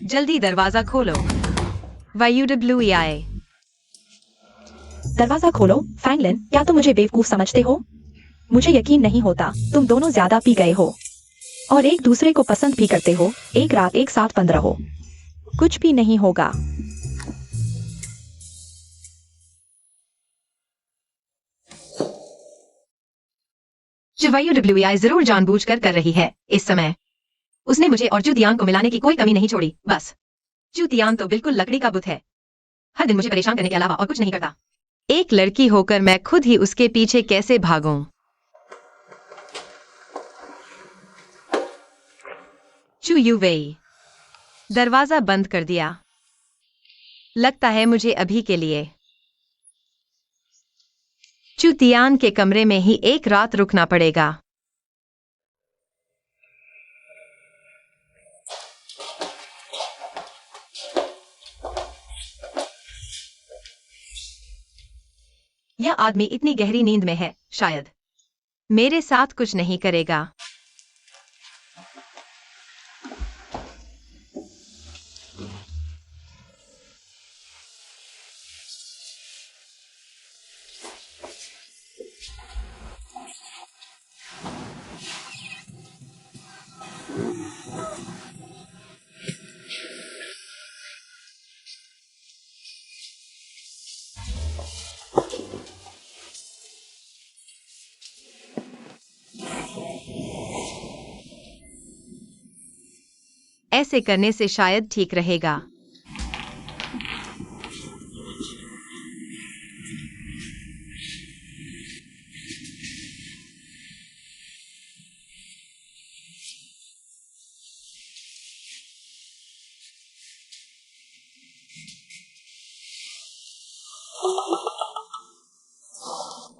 जल्दी दरवाजा खोलो। आए। दरवाजा खोलो। फैंगलिन, क्या तुम मुझे बेवकूफ समझते हो? मुझे यकीन नहीं होता, तुम दोनों ज्यादा पी गए हो और एक दूसरे को पसंद भी करते हो। एक रात एक साथ बंद रहो, कुछ भी नहीं होगा। WI जरूर जानबूझकर कर रही है इस समय। उसने मुझे और चुतियान को मिलाने की कोई कमी नहीं छोड़ी, बस। चुतियान तो बिल्कुल लकड़ी का बुत है, हर दिन मुझे परेशान करने के अलावा और कुछ नहीं करता। एक लड़की होकर मैं खुद ही उसके पीछे कैसे भागूं? चू यूवेई। दरवाजा बंद कर दिया। लगता है मुझे अभी के लिए चुतियान के कमरे में ही एक रात रुकना पड़ेगा। यह आदमी इतनी गहरी नींद में है, शायद मेरे साथ कुछ नहीं करेगा। ऐसे करने से शायद ठीक रहेगा।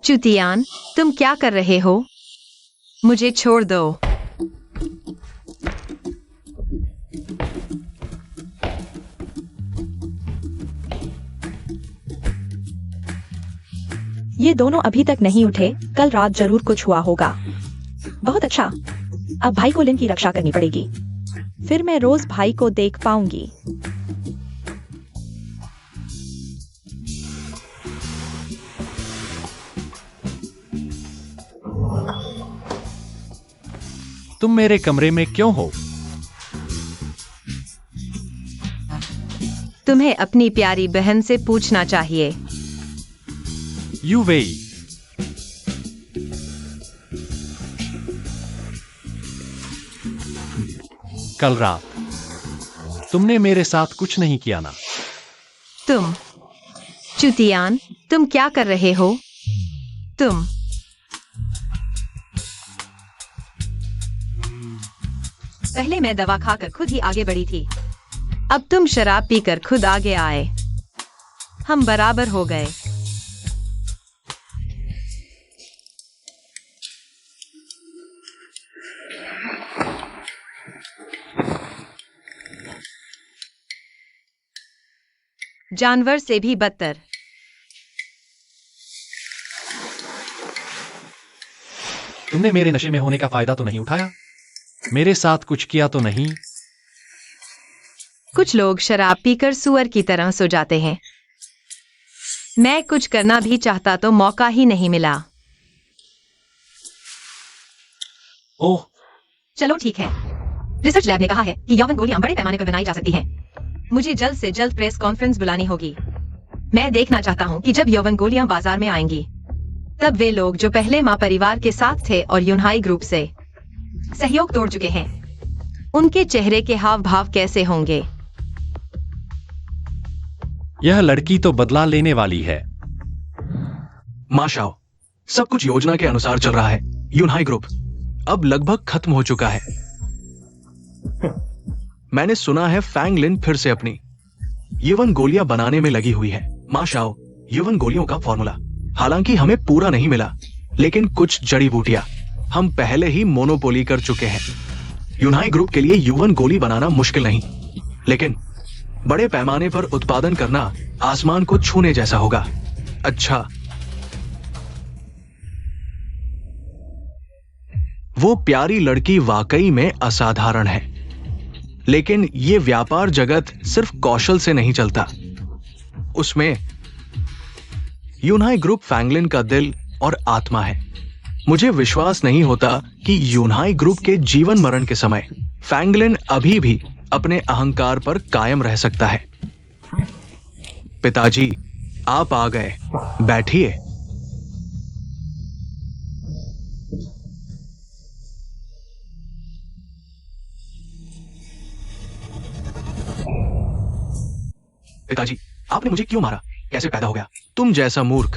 चुतियान, तुम क्या कर रहे हो? मुझे छोड़ दो। ये दोनों अभी तक नहीं उठे, कल रात जरूर कुछ हुआ होगा। बहुत अच्छा, अब भाई को लिन की रक्षा करनी पड़ेगी, फिर मैं रोज भाई को देख पाऊंगी। तुम मेरे कमरे में क्यों हो? तुम्हें अपनी प्यारी बहन से पूछना चाहिए। यूवेई, कल रात तुमने मेरे साथ कुछ नहीं किया ना? तुम चुतियान, तुम क्या कर रहे हो? तुम पहले मैं दवा खाकर खुद ही आगे बढ़ी थी, अब तुम शराब पीकर खुद आगे आए। हम बराबर हो गए। जानवर से भी बदतर। तुमने मेरे नशे में होने का फायदा तो नहीं उठाया? मेरे साथ कुछ किया तो नहीं? कुछ लोग शराब पीकर सुअर की तरह सो जाते हैं। मैं कुछ करना भी चाहता तो मौका ही नहीं मिला। ओह, चलो ठीक है। रिसर्च लैब ने कहा है कि यौवन गोलियां बड़े पैमाने पर बनाई जा सकती हैं। मुझे जल्द से जल्द प्रेस कॉन्फ्रेंस बुलानी होगी। मैं देखना चाहता हूं कि जब यौवन गोलियां बाजार में आएंगी, तब वे लोग जो पहले मां परिवार के साथ थे और यूनहाई ग्रुप से सहयोग तोड़ चुके हैं, उनके चेहरे के हाव भाव कैसे होंगे। यह लड़की तो बदला लेने वाली है। माशाओ, सब कुछ योजना के अनुसार चल रहा है। यूनहाई ग्रुप अब लगभग खत्म हो चुका है। मैंने सुना है फैंग लिन फिर से अपनी यौवन गोलियां बनाने में लगी हुई है। माशाओ, यौवन गोलियों का फॉर्मूला हालांकि हमें पूरा नहीं मिला, लेकिन कुछ जड़ी बूटियां हम पहले ही मोनोपोली कर चुके हैं। यूनहाई ग्रुप के लिए यौवन गोली बनाना मुश्किल नहीं, लेकिन बड़े पैमाने पर उत्पादन करना आसमान को छूने जैसा होगा। अच्छा, वो प्यारी लड़की वाकई में असाधारण है, लेकिन ये व्यापार जगत सिर्फ कौशल से नहीं चलता। उसमें यूनहाई ग्रुप फैंगलिन का दिल और आत्मा है। मुझे विश्वास नहीं होता कि यूनहाई ग्रुप के जीवन मरण के समय फैंगलिन अभी भी अपने अहंकार पर कायम रह सकता है। पिताजी, आप आ गए, बैठिए। पिताजी, आपने मुझे क्यों मारा? कैसे पैदा हो गया? तुम जैसा मूर्ख।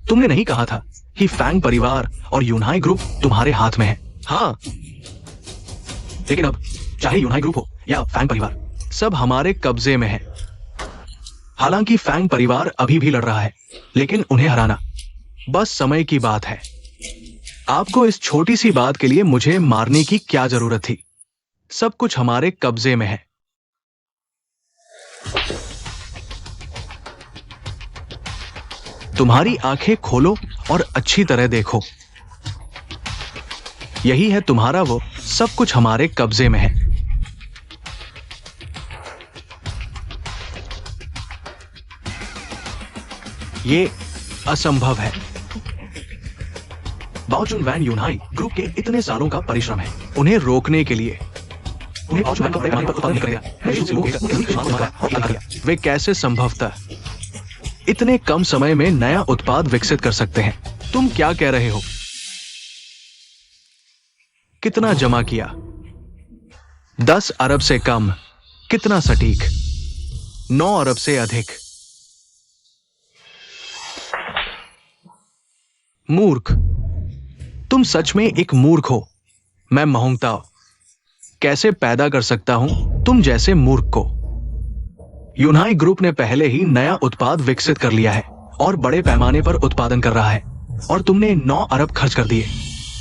तुमने नहीं कहा था कि फैंग परिवार और यूनहाई ग्रुप तुम्हारे हाथ में है? हाँ, लेकिन अब चाहे यूनहाई ग्रुप हो या फैंग परिवार, सब हमारे कब्जे में है। हालांकि फैंग परिवार अभी भी लड़ रहा है, लेकिन उन्हें हराना बस समय की बात है। आपको इस छोटी सी बात के लिए मुझे मारने की क्या जरूरत थी? सब कुछ हमारे कब्जे में है। तुम्हारी आंखें खोलो और अच्छी तरह देखो। यही है तुम्हारा वो, सब कुछ हमारे कब्जे में है। ये असंभव है। बाओचुन वैन यूनहाई ग्रुप के इतने सालों का परिश्रम है, उन्हें रोकने के लिए वे कैसे संभवतः इतने कम समय में नया उत्पाद विकसित कर सकते हैं? तुम क्या कह रहे हो? कितना जमा किया? 10 अरब से कम? कितना सटीक? 9 अरब से अधिक? मूर्ख, तुम सच में एक मूर्ख हो। मैं महंगता कैसे पैदा कर सकता हूं तुम जैसे मूर्ख को? यूनहाई ग्रुप ने पहले ही नया उत्पाद विकसित कर लिया है और बड़े पैमाने पर उत्पादन कर रहा है, और तुमने 9 अरब खर्च कर दिए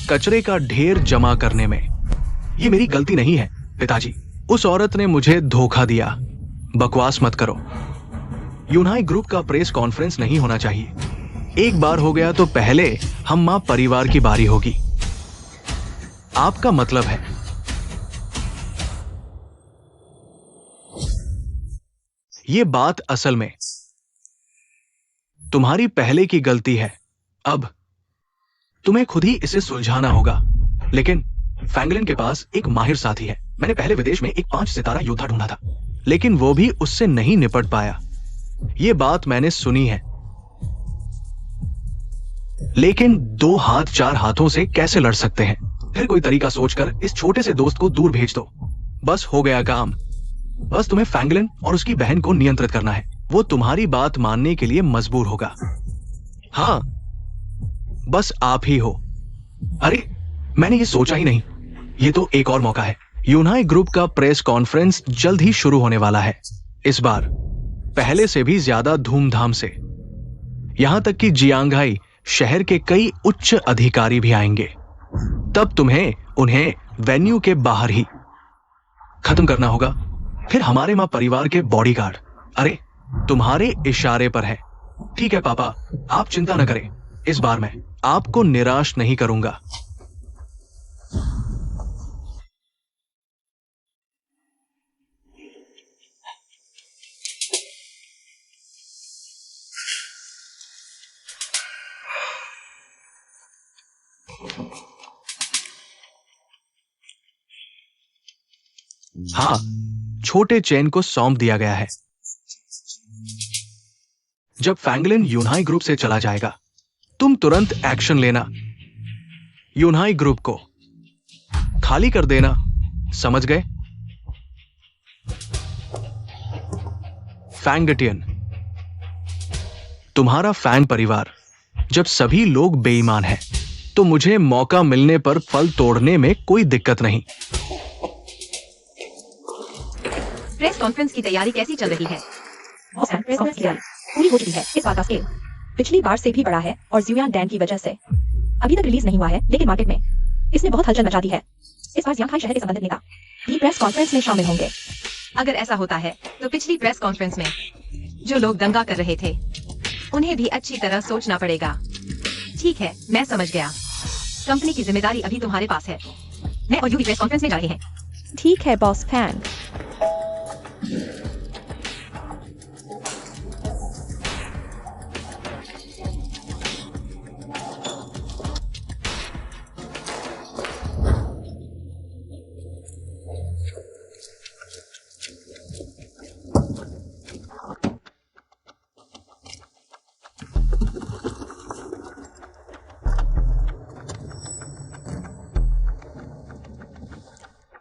कचरे का ढेर जमा करने में। ये मेरी गलती नहीं है पिताजी, उस औरत ने मुझे धोखा दिया। बकवास मत करो। यूनाई ग्रुप का प्रेस कॉन्फ्रेंस नहीं होना चाहिए। एक बार हो गया तो पहले हम मां परिवार की बारी होगी। आपका मतलब है ये बात असल में तुम्हारी पहले की गलती है। अब तुम्हें खुद ही इसे सुलझाना होगा। लेकिन फैंगलिन के पास एक माहिर साथी है। मैंने पहले विदेश में एक 5 सितारा योद्धा ढूंढा था, लेकिन वो भी उससे नहीं निपट पाया। ये बात मैंने सुनी है। लेकिन 2 हाथ 4 हाथों से कैसे लड़ सकते हैं? फिर कोई तरीका सोचकर इस छोटे से दोस्त को दूर भेज दो। बस हो गया काम। बस तुम्हें फैंगलिन और उसकी बहन को नियंत्रित करना है। वो तुम्हारी बात मानने के लिए मजबूर होगा। हाँ, बस आप ही हो। अरे, मैंने ये सोचा ही नहीं। ये तो एक और मौका है। यूनाई ग्रुप का प्रेस कॉन्फ्रेंस जल्द ही शुरू होने वाला है। इस बार पहले से भी ज्यादा धूमधाम से। यहां तक कि जियांगहाई शहर के कई उच्च अधिकारी भी आएंगे। तब तुम्हें उन्हें वेन्यू के बाहर ही खत्म करना होगा। फिर हमारे मां परिवार के बॉडीगार्ड, अरे, तुम्हारे इशारे पर है। ठीक है पापा, आप चिंता न करें। इस बार मैं आपको निराश नहीं करूंगा। हाँ, छोटे चेन को सौंप दिया गया है। जब फैंगलिन यूनाई ग्रुप से चला जाएगा, तुम तुरंत एक्शन लेना। यूनाई ग्रुप को खाली कर देना, समझ गए? फैंगटियन, तुम्हारा फैंग परिवार, जब सभी लोग बेईमान हैं, तो मुझे मौका मिलने पर फल तोड़ने में कोई दिक्कत नहीं। प्रेस कॉन्फ्रेंस की तैयारी कैसी चल रही है? बॉस, प्रेस कॉन्फ्रेंस की तैयारी पूरी हो चुकी है। इस बार का स्केल पिछली बार से भी बड़ा है और जियांग डैन की वजह से अभी तक रिलीज नहीं हुआ है, लेकिन मार्केट में इसने बहुत हलचल मचा दी है। इस बार जियांगहाई शहर के संबंधित नेता भी प्रेस कॉन्फ्रेंस में शामिल होंगे। अगर ऐसा होता है तो पिछली प्रेस कॉन्फ्रेंस में जो लोग दंगा कर रहे थे, उन्हें भी अच्छी तरह सोचना पड़ेगा। ठीक है, मैं समझ गया। कंपनी की जिम्मेदारी अभी तुम्हारे पास है। मैं और यूवी प्रेस कॉन्फ्रेंस में जा रहे हैं। ठीक है बॉस फैंग।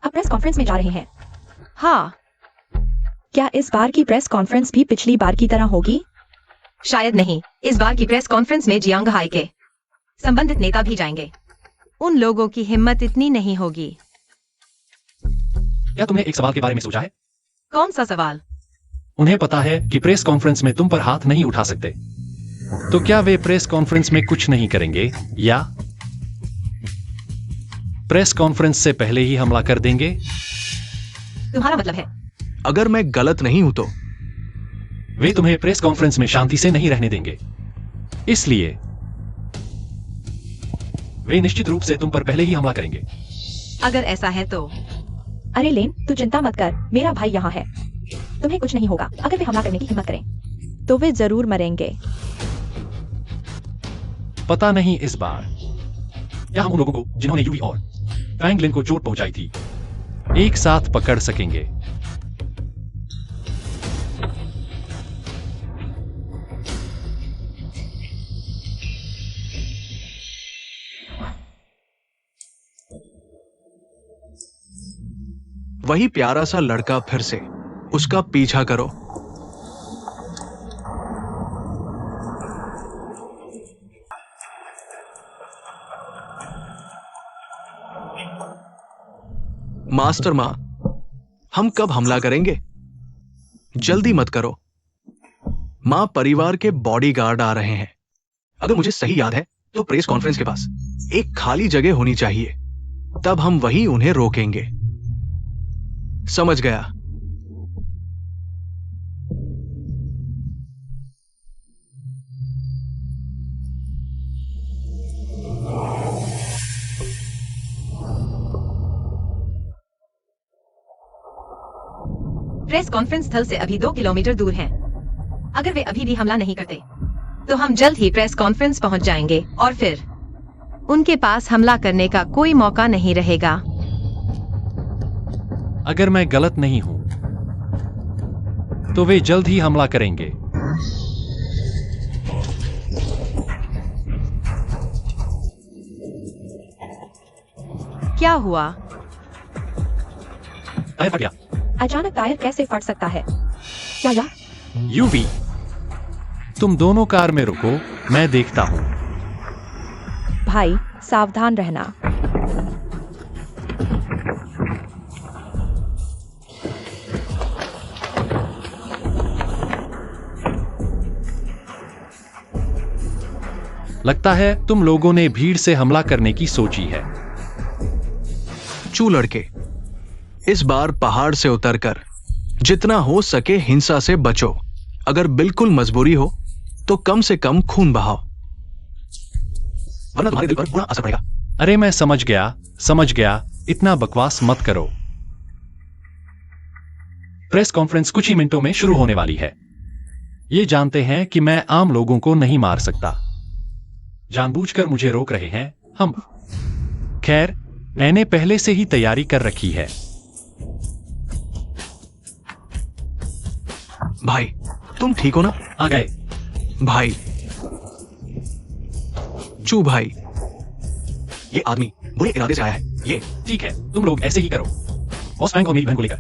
प्रेस कॉन्फ्रेंस में जा रहे हैं। हाँ, क्या इस बार की प्रेस कॉन्फ्रेंस भी पिछली बार की तरह होगी? शायद नहीं। इस बार की प्रेस कॉन्फ्रेंस में जियांगहाई के संबंधित नेता भी जाएंगे। उन लोगों की हिम्मत इतनी नहीं होगी। क्या तुमने एक सवाल के बारे में सोचा है? कौन सा सवाल? उन्हें पता है कि प्रेस कॉन्फ्रेंस में तुम पर हाथ नहीं उठा सकते, तो क्या वे प्रेस कॉन्फ्रेंस में कुछ नहीं करेंगे, या प्रेस कॉन्फ्रेंस से पहले ही हमला कर देंगे? तुम्हारा मतलब है अगर मैं गलत नहीं हूं तो वे तुम्हें प्रेस कॉन्फ्रेंस में शांति से नहीं रहने देंगे, इसलिए वे निश्चित रूप से तुम पर पहले ही हमला करेंगे। अगर ऐसा है तो अरे लेन, तू चिंता मत कर, मेरा भाई यहाँ है। तुम्हें कुछ नहीं होगा। अगर वे हमला करने की हिम्मत करें तो वे जरूर मरेंगे। पता नहीं इस बार क्या हम उन लोगों को जिन्होंने यूवी और फैंगलिन को चोट पहुंचाई थी एक साथ पकड़ सकेंगे। वही प्यारा सा लड़का फिर से, उसका पीछा करो। मास्टर मां, हम कब हमला करेंगे? जल्दी मत करो। मां परिवार के बॉडीगार्ड आ रहे हैं। अगर मुझे सही याद है तो प्रेस कॉन्फ्रेंस के पास एक खाली जगह होनी चाहिए, तब हम वहीं उन्हें रोकेंगे। समझ गया। प्रेस कॉन्फ्रेंस स्थल से अभी 2 किलोमीटर दूर हैं। अगर वे अभी भी हमला नहीं करते तो हम जल्द ही प्रेस कॉन्फ्रेंस पहुंच जाएंगे और फिर उनके पास हमला करने का कोई मौका नहीं रहेगा। अगर मैं गलत नहीं हूं तो वे जल्द ही हमला करेंगे। क्या हुआ? टायर फट गया। अचानक टायर कैसे फट सकता है? क्या यह? यूवी, तुम दोनों कार में रुको, मैं देखता हूं। भाई सावधान रहना। लगता है तुम लोगों ने भीड़ से हमला करने की सोची है। चू लड़के, इस बार पहाड़ से उतरकर जितना हो सके हिंसा से बचो। अगर बिल्कुल मजबूरी हो तो कम से कम खून बहाओ, वरना तुम्हारे दिल पर बुरा असर पड़ेगा। अरे मैं समझ गया, इतना बकवास मत करो। प्रेस कॉन्फ्रेंस कुछ ही मिनटों में शुरू होने वाली है। ये जानते हैं कि मैं आम लोगों को नहीं मार सकता। जानबूझकर मुझे रोक रहे हैं हम। खैर, मैंने पहले से ही तैयारी कर रखी है। भाई तुम ठीक हो ना? आ गए भाई, चू भाई, ये आदमी बुरे इरादे से आया है। ये ठीक है, तुम लोग ऐसे ही करो। बॉस फ्रैंक और मेरी बहन को लेकर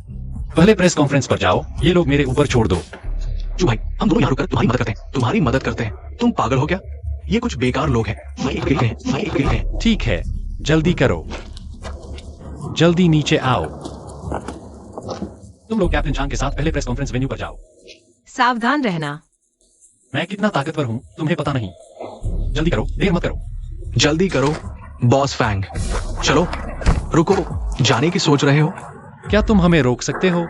पहले प्रेस कॉन्फ्रेंस पर जाओ। ये लोग मेरे ऊपर छोड़ दो। चू भाई, हम दोनों यहाँ रुककर तुम्हारी मदद करते हैं। तुम पागल हो क्या? ये कुछ बेकार लोग हैं। भाई एक हैं। ठीक है, जल्दी करो, जल्दी नीचे आओ। तुम लोग कैप्टन चांग के साथ पहले प्रेस कॉन्फ्रेंस वेन्यू पर जाओ। सावधान रहना। मैं कितना ताकतवर हूं तुम्हें पता नहीं। जल्दी करो, देर मत करो। जल्दी करो बॉस फैंग। चलो, रुको, जाने की सोच रहे हो? क्या तुम हमें रोक सकते हो?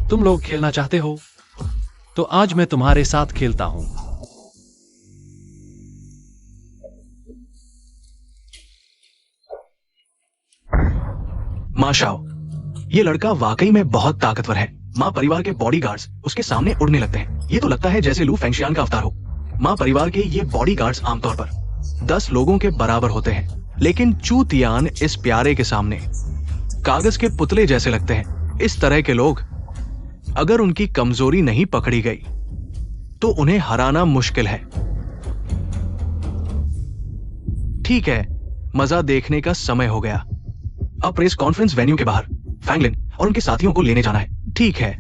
तुम लोग खेलना चाहते हो तो आज मैं तुम्हारे साथ खेलता हूं। मां शाओ, ये लड़का वाकई में बहुत ताकतवर है। मां परिवार के बॉडीगार्ड्स उसके सामने उड़ने लगते हैं। ये तो लगता है जैसे लू फेंगशियान का अवतार हो। मां परिवार के ये बॉडीगार्ड्स आमतौर पर 10 लोगों के बराबर होते हैं, लेकिन चू तियान इस प्यारे के सामने कागज के पुतले जैसे लगते हैं। इस तरह के लोग अगर उनकी कमजोरी नहीं पकड़ी गई तो उन्हें हराना मुश्किल है। ठीक है, मजा देखने का समय हो गया। अब प्रेस कॉन्फ्रेंस वेन्यू के बाहर फैंगलिन और उनके साथियों को लेने जाना है। ठीक है।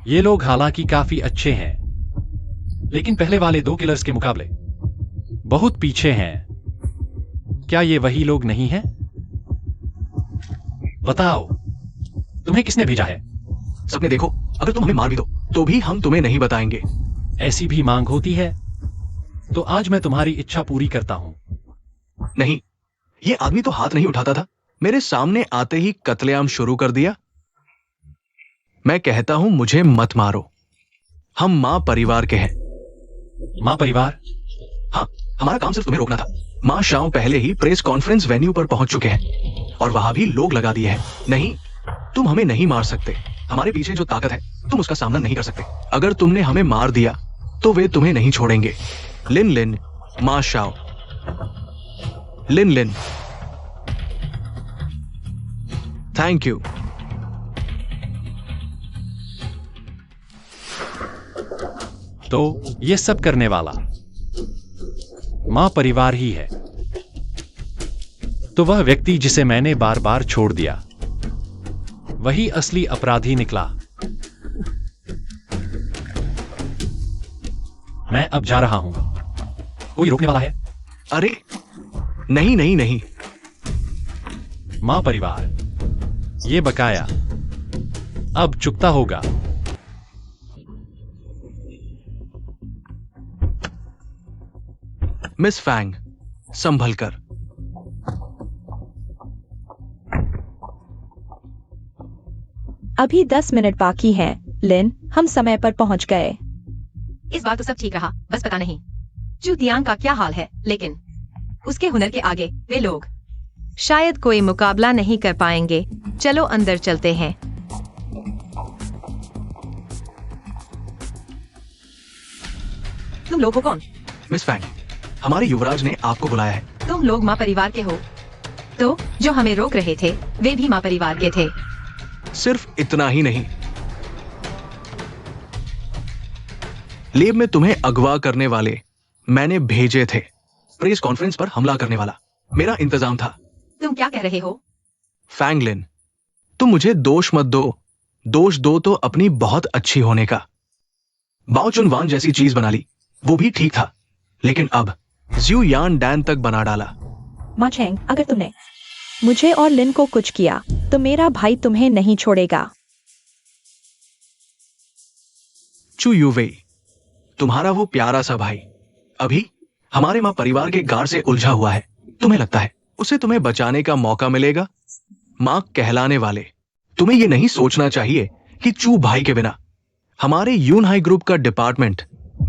ये लोग हालांकि काफी अच्छे हैं, लेकिन पहले वाले 2 किलर्स के मुकाबले बहुत पीछे हैं। क्या ये वही लोग नहीं हैं? बताओ, तुम्हें किसने भेजा है? सबने देखो, अगर तुम हमें मार भी दो तो भी हम तुम्हें नहीं बताएंगे। ऐसी भी मांग होती है तो आज मैं तुम्हारी इच्छा पूरी करता हूं। नहीं, ये आदमी तो हाथ नहीं उठाता था, मेरे सामने आते ही कत्लेआम शुरू कर दिया। मैं कहता हूं मुझे मत मारो, हम मां परिवार के हैं। मां परिवार? हाँ, हमारा काम सिर्फ तुम्हें रोकना था। मां शाओ पहले ही प्रेस कॉन्फ्रेंस वेन्यू पर पहुंच चुके हैं और वहां भी लोग लगा दिए हैं। नहीं, तुम हमें नहीं मार सकते। हमारे पीछे जो ताकत है तुम उसका सामना नहीं कर सकते। अगर तुमने हमें मार दिया तो वे तुम्हें नहीं छोड़ेंगे। Lin Lin, Ma Shao, Lin Lin, thank you. तो ये सब करने वाला मां परिवार ही है। तो वह व्यक्ति जिसे मैंने बार बार छोड़ दिया वही असली अपराधी निकला। मैं अब जा रहा हूं। कोई रोकने वाला है? अरे नहीं नहीं नहीं। मां परिवार, ये बकाया अब चुकता होगा। मिस फैंग, संभल कर। अभी 10 मिनट बाकी हैं। लिन, हम समय पर पहुंच गए। इस बार तो सब ठीक रहा, बस पता नहीं चू तियांग का क्या हाल है, लेकिन उसके हुनर के आगे वे लोग शायद कोई मुकाबला नहीं कर पाएंगे। चलो अंदर चलते हैं। तुम लोग हो कौन? मिस फैंग, हमारे युवराज ने आपको बुलाया है। तुम लोग माँ परिवार के हो? तो जो हमें रोक रहे थे वे भी माँ परिवार के थे? सिर्फ इतना ही नहीं, लेब में तुम्हें अगवा करने वाले मैंने भेजे थे। प्रेस कॉन्फ्रेंस पर हमला करने वाला मेरा इंतजाम था। तुम क्या कह रहे हो? फैंगलिन, तुम मुझे दोष मत दो। दोष दो तो अपनी बहुत अच्छी होने का। बाओ चुन वान जैसी चीज बना ली, वो भी ठीक था, लेकिन अब ज्यू यान डैन तक बना डाला। मा चेंग, अगर तुमने मुझे और लिन को कुछ किया तो मेरा भाई तुम्हें नहीं छोड़ेगा। चू यूवेई, तुम्हारा वो प्यारा सा भाई अभी हमारे मां परिवार के गार से उलझा हुआ है। तुम्हें लगता है उसे तुम्हें बचाने का मौका मिलेगा? मां कहलाने वाले, तुम्हें यह नहीं सोचना चाहिए कि चू भाई के बिना हमारे यूनहाई ग्रुप का डिपार्टमेंट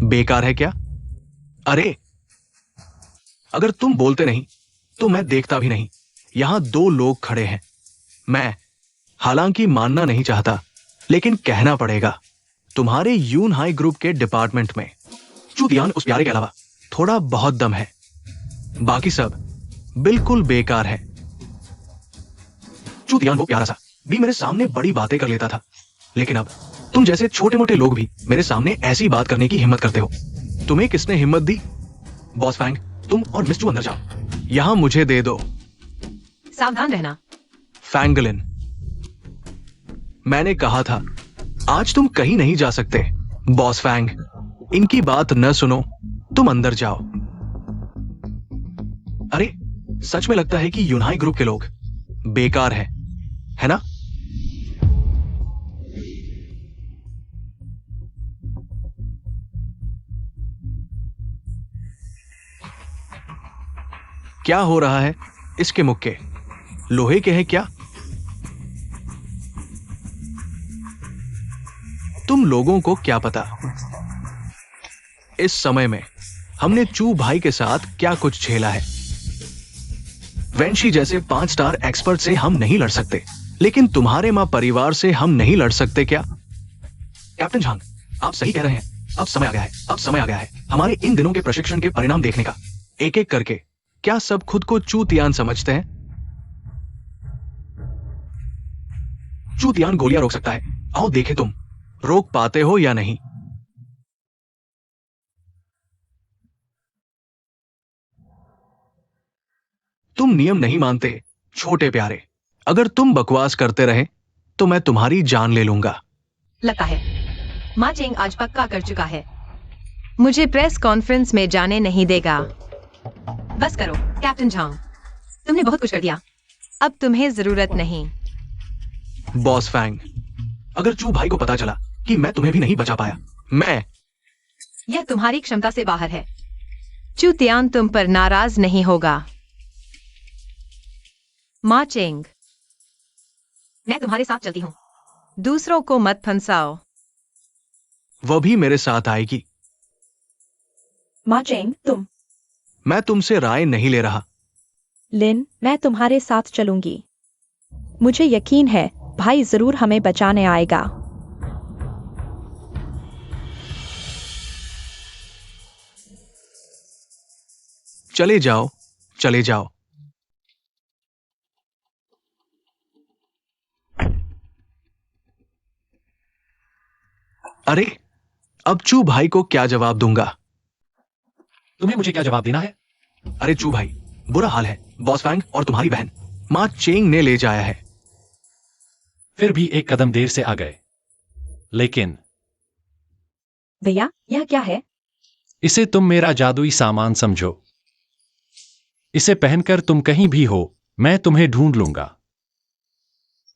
बेकार है क्या? अरे अगर तुम बोलते नहीं तो मैं देखता भी नहीं। यहां 2 लोग खड़े हैं। मैं हालांकि मानना नहीं चाहता, लेकिन कहना पड़ेगा, तुम्हारे यूनहाई ग्रुप के डिपार्टमेंट में चू तियान उस प्यारे के अलावा थोड़ा बहुत दम है, बाकी सब बिल्कुल बेकार है। चू तियान वो प्यारा सा भी मेरे सामने बड़ी बातें कर लेता था, लेकिन अब तुम जैसे छोटे मोटे लोग भी मेरे सामने ऐसी बात करने की हिम्मत करते हो। तुम्हें किसने हिम्मत दी? बॉस फैंग, तुम और मिस चू अंदर जाओ। यहां मुझे दे दो। सावधान रहना। फैंगलिन, मैंने कहा था आज तुम कहीं नहीं जा सकते। बॉस फैंग, इनकी बात न सुनो, तुम अंदर जाओ। अरे सच में लगता है कि यूनहाई ग्रुप के लोग बेकार हैं, है ना? क्या हो रहा है? इसके मुक्के लोहे के हैं क्या? तुम लोगों को क्या पता इस समय में हमने चू भाई के साथ क्या कुछ झेला है। वेंशी जैसे 5 स्टार एक्सपर्ट से हम नहीं लड़ सकते, लेकिन तुम्हारे मां परिवार से हम नहीं लड़ सकते क्या? कैप्टन झांग, आप सही कह रहे हैं। अब समय आ गया है, अब समय आ गया है हमारे इन दिनों के प्रशिक्षण के परिणाम देखने का। एक एक करके क्या सब खुद को चू तियान समझते हैं? चू तियान गोलियां रोक सकता है। आओ देखे तुम रोक पाते हो या नहीं। तुम नियम नहीं मानते छोटे प्यारे। अगर तुम बकवास करते रहे तो मैं तुम्हारी जान ले लूंगा। लगता है मा चेंग आज पक्का कर चुका है, मुझे प्रेस कॉन्फ्रेंस में जाने नहीं देगा। बस करो कैप्टन झांग, तुमने बहुत कुछ कर दिया, अब तुम्हें जरूरत नहीं। बॉस फैंग, अगर चू भाई को पता चला कि मैं तुम्हें भी नहीं बचा पाया, यह तुम्हारी क्षमता से बाहर है। चू तियान तुम पर नाराज नहीं होगा। मा चेंग, मैं तुम्हारे साथ चलती हूँ। दूसरों को मत फंसाओ। वह भी मेरे साथ आएगी। मा चेंग, तुम। मैं तुमसे राय नहीं ले रहा। लिन, मैं तुम्हारे साथ चलूंगी। मुझे यकीन है भाई जरूर हमें बचाने आएगा। चले जाओ, चले जाओ। अरे अब चू भाई को क्या जवाब दूंगा? तुम्हें मुझे क्या जवाब देना है? अरे चू भाई, बुरा हाल है। बॉस फैंग और तुम्हारी बहन माँ चेंग ने ले जाया है। फिर भी एक कदम देर से आ गए। लेकिन भैया यह क्या है? इसे तुम मेरा जादुई सामान समझो। इसे पहनकर तुम कहीं भी हो, मैं तुम्हें ढूंढ लूंगा।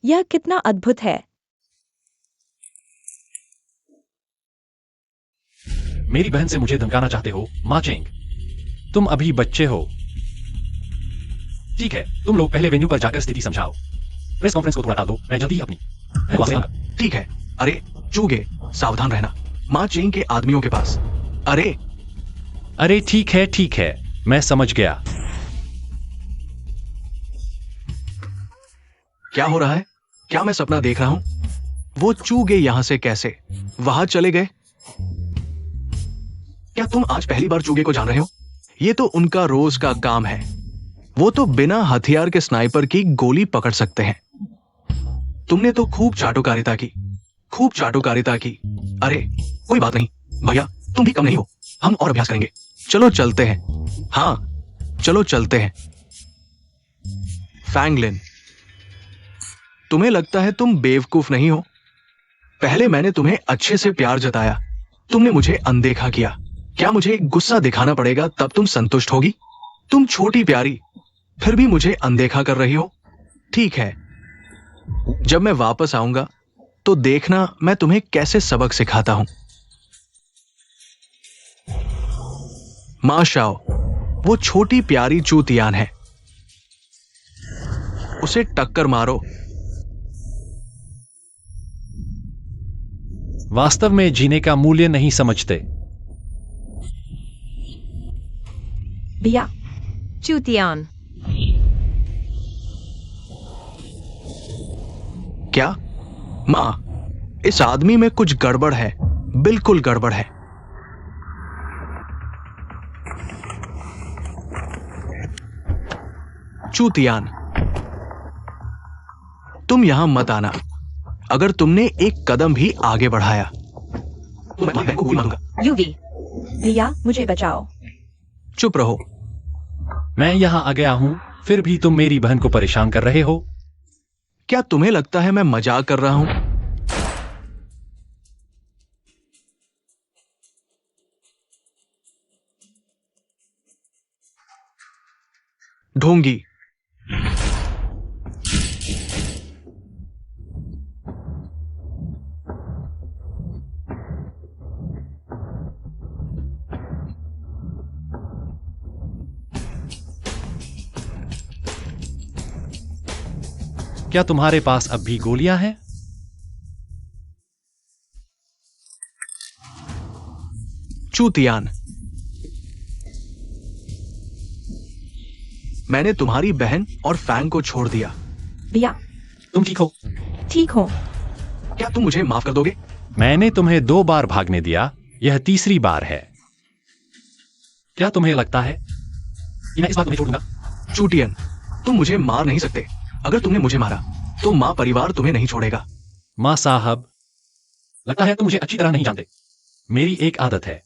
यह कितना अद्भुत है। मेरी बहन से मुझे धमकाना चाहते हो माँ चेंग? तुम अभी बच्चे हो। ठीक है, तुम लोग पहले वेन्यू पर जाकर स्थिति समझाओ। प्रेस कॉन्फ्रेंस को थोड़ा टाल दो, मैं जल्दी ही अपनी वहां से आऊंगा। ठीक है। अरे चूगे, सावधान रहना माँ चेंग के आदमियों के पास। अरे अरे ठीक है, मैं समझ गया। क्या हो रहा है? क्या मैं सपना देख रहा हूं? वो चूगे यहां से कैसे वहां चले गए? क्या तुम आज पहली बार चूगे को जान रहे हो? ये तो उनका रोज का काम है। वो तो बिना हथियार के स्नाइपर की गोली पकड़ सकते हैं। तुमने तो खूब चाटुकारिता की। अरे कोई बात नहीं भैया, तुम भी कम नहीं हो। हम और अभ्यास करेंगे। चलो चलते हैं। हाँ चलो चलते हैं। फैंगलिन, तुम्हें लगता है तुम बेवकूफ नहीं हो? पहले मैंने तुम्हें अच्छे से प्यार जताया, तुमने मुझे अनदेखा किया। क्या मुझे गुस्सा दिखाना पड़ेगा तब तुम संतुष्ट होगी? तुम छोटी प्यारी, फिर भी मुझे अनदेखा कर रही हो। ठीक है, जब मैं वापस आऊंगा तो देखना मैं तुम्हें कैसे सबक सिखाता हूं। मां शाओ, वो छोटी प्यारी चूतियान है, उसे टक्कर मारो। वास्तव में जीने का मूल्य नहीं समझते। भैया चूतियान। क्या? मां, इस आदमी में कुछ गड़बड़ है, बिल्कुल गड़बड़ है। चूतियान, तुम यहां मत आना। अगर तुमने एक कदम भी आगे बढ़ाया तो मैं तुम्हें गोली मारूंगा। यूवी। भैया मुझे बचाओ। चुप रहो। मैं यहां आ गया हूं, फिर भी तुम मेरी बहन को परेशान कर रहे हो। क्या तुम्हें लगता है मैं मजाक कर रहा हूं? ढोंगी, क्या तुम्हारे पास अब भी गोलियां हैं? चूतियान, मैंने तुम्हारी बहन और फैंग को छोड़ दिया। भैया तुम ठीक हो? ठीक हो? क्या तुम मुझे माफ कर दोगे? मैंने तुम्हें 2 बार भागने दिया, यह तीसरी बार है। क्या तुम्हें लगता है कि मैं इस बार तुम्हें छोड़ दूंगा? चूटियन, तुम मुझे मार नहीं सकते। अगर तुमने मुझे मारा तो मां परिवार तुम्हें नहीं छोड़ेगा। मां साहब, लगता है तुम मुझे अच्छी तरह नहीं जानते। मेरी एक आदत है,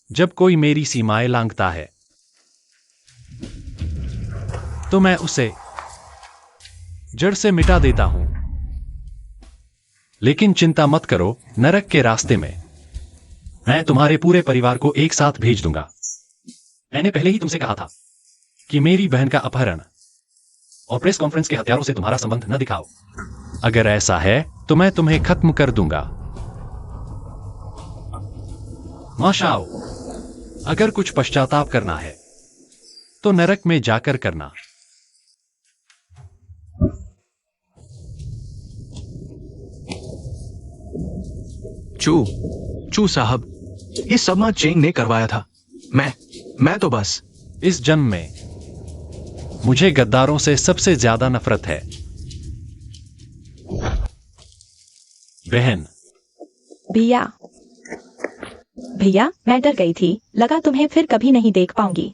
जब कोई मेरी सीमाएं लांघता है तो मैं उसे जड़ से मिटा देता हूं। लेकिन चिंता मत करो, नरक के रास्ते में मैं तुम्हारे पूरे परिवार को एक साथ भेज दूंगा। मैंने पहले ही तुमसे कहा था कि मेरी बहन का अपहरण और प्रेस कॉन्फ्रेंस के हथियारों से तुम्हारा संबंध न दिखाओ। अगर ऐसा है तो मैं तुम्हें खत्म कर दूंगा। मां शाओ, अगर कुछ पश्चाताप करना है तो नरक में जाकर करना। चू साहब, ये सब मां चेंग ने करवाया था। मैं तो बस। इस जन्म में मुझे गद्दारों से सबसे ज्यादा नफरत है। बहन। भैया भैया मैं डर गई थी, लगा तुम्हें फिर कभी नहीं देख पाऊंगी।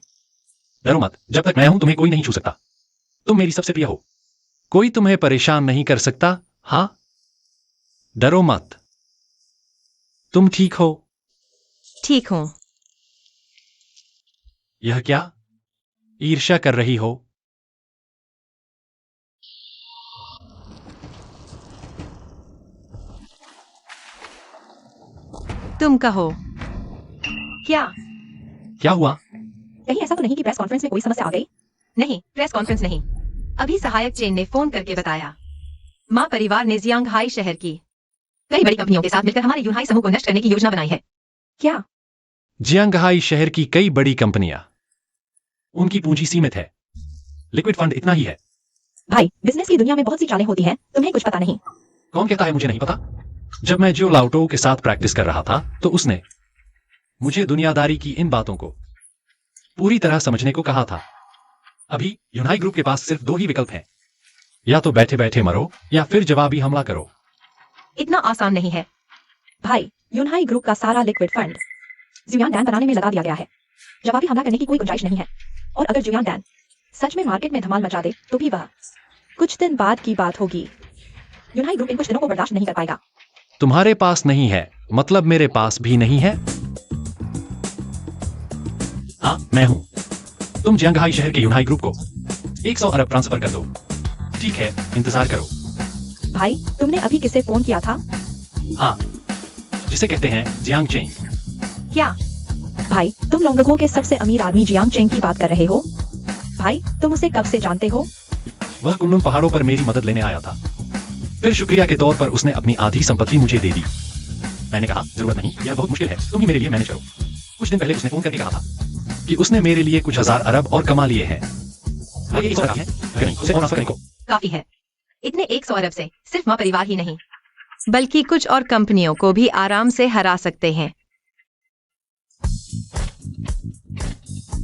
डरो मत, जब तक मैं हूं तुम्हें कोई नहीं छू सकता। तुम मेरी सबसे प्रिय हो, कोई तुम्हें परेशान नहीं कर सकता। हाँ, डरो मत। तुम ठीक हो? ठीक हूं। यह क्या ईर्ष्या कर रही हो? तुम कहो। क्या? क्या हुआ? कहीं ऐसा तो नहीं कि प्रेस कॉन्फ्रेंस में कोई समस्या आ गई? नहीं, प्रेस कॉन्फ्रेंस नहीं। अभी सहायक चेन ने फोन करके बताया। माँ परिवार ने जियांगहाई शहर की कई बड़ी कंपनियों के साथ मिलकर हमारे यूनहाई समूह को नष्ट करने की योजना बनाई है। क्या? जियांगहाई शहर की कई बड़ी कंपनियां, उनकी पूंजी सीमित है। लिक्विड फंड इतना ही है। भाई, बिजनेस की दुनिया में बहुत सी चालें होती हैं, तुम्हें कुछ पता नहीं। कौन कहता है मुझे नहीं पता? जब मैं जो लाउटो के साथ प्रैक्टिस कर रहा था तो उसने मुझे दुनियादारी की इन बातों को पूरी तरह समझने को कहा था। अभी यूनाई ग्रुप के पास सिर्फ 2 ही विकल्प हैं, या तो बैठे बैठे मरो या फिर जवाबी हमला करो। इतना आसान नहीं है। भाई, यूनहाई ग्रुप का सारा लिक्विड फंड जुयान डैन बनाने में लगा दिया गया है। जवाबी हमला करने की कोई गुंजाइश नहीं है। और अगर जुयान डैन सच में मार्केट में धमाल मचा दे तो भी वह कुछ दिन बाद की बात होगी। यूनहाई ग्रुप इन कुछ दिनों को बर्दाश्त नहीं कर पाएगा। तुम्हारे पास नहीं है मतलब मेरे पास भी नहीं है? हाँ, मैं हूं। तुम जियांगहाई शहर के यूनहाई ग्रुप को 100 अरब ट्रांसफर कर दो। ठीक है, इंतजार करो। भाई, तुमने अभी किसे फोन किया था? हाँ, जिसे कहते हैं जियांग चेंग। क्या? भाई, तुम लोंगगो के सबसे अमीर आदमी जियांग चेंग की बात कर रहे हो? भाई, तुम उसे कब से जानते हो? वह कुनलुन पहाड़ों पर मेरी मदद लेने आया था। फिर शुक्रिया के तौर पर उसने अपनी आधी संपत्ति मुझे दे दी। मैंने कहा जरूरत नहीं, यह बहुत मुश्किल है, तुम ही मेरे लिए मैनेज करो। कुछ दिन पहले उसने फोन करके कहा था कि उसने मेरे लिए कुछ 1000 अरब और कमा लिए हैं। ये 100 अरब है, अगर नहीं, उसे और ट्रांसफर करने को। काफी है। इतने 100 अरब से सिर्फ माँ परिवार ही नहीं बल्कि कुछ और कंपनियों को भी आराम से हरा सकते हैं।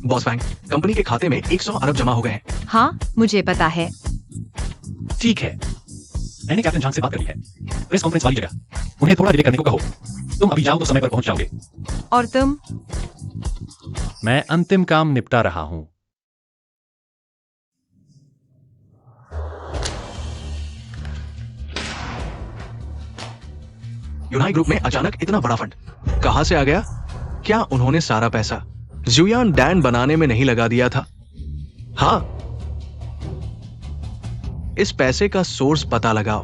बॉस बैंक, कंपनी के खाते में 100 अरब जमा हो गए हैं। हाँ, मुझे पता है। ठीक है, मैंने कैप्टन झांग से बात कर ली है। प्रेस कॉन्फ्रेंस वाली जगह उन्हें थोड़ा डिले करने को कहो। तुम अभी जाओ तो समय पर पहुंच जाओगे। और तुम? मैं अंतिम काम निपटा रहा हूं। यूनाई ग्रुप में अचानक इतना बड़ा फंड कहां से आ गया? क्या उन्होंने सारा पैसा जुयान डैन बनाने में नहीं लगा दिया था? हाँ, इस पैसे का सोर्स पता लगाओ।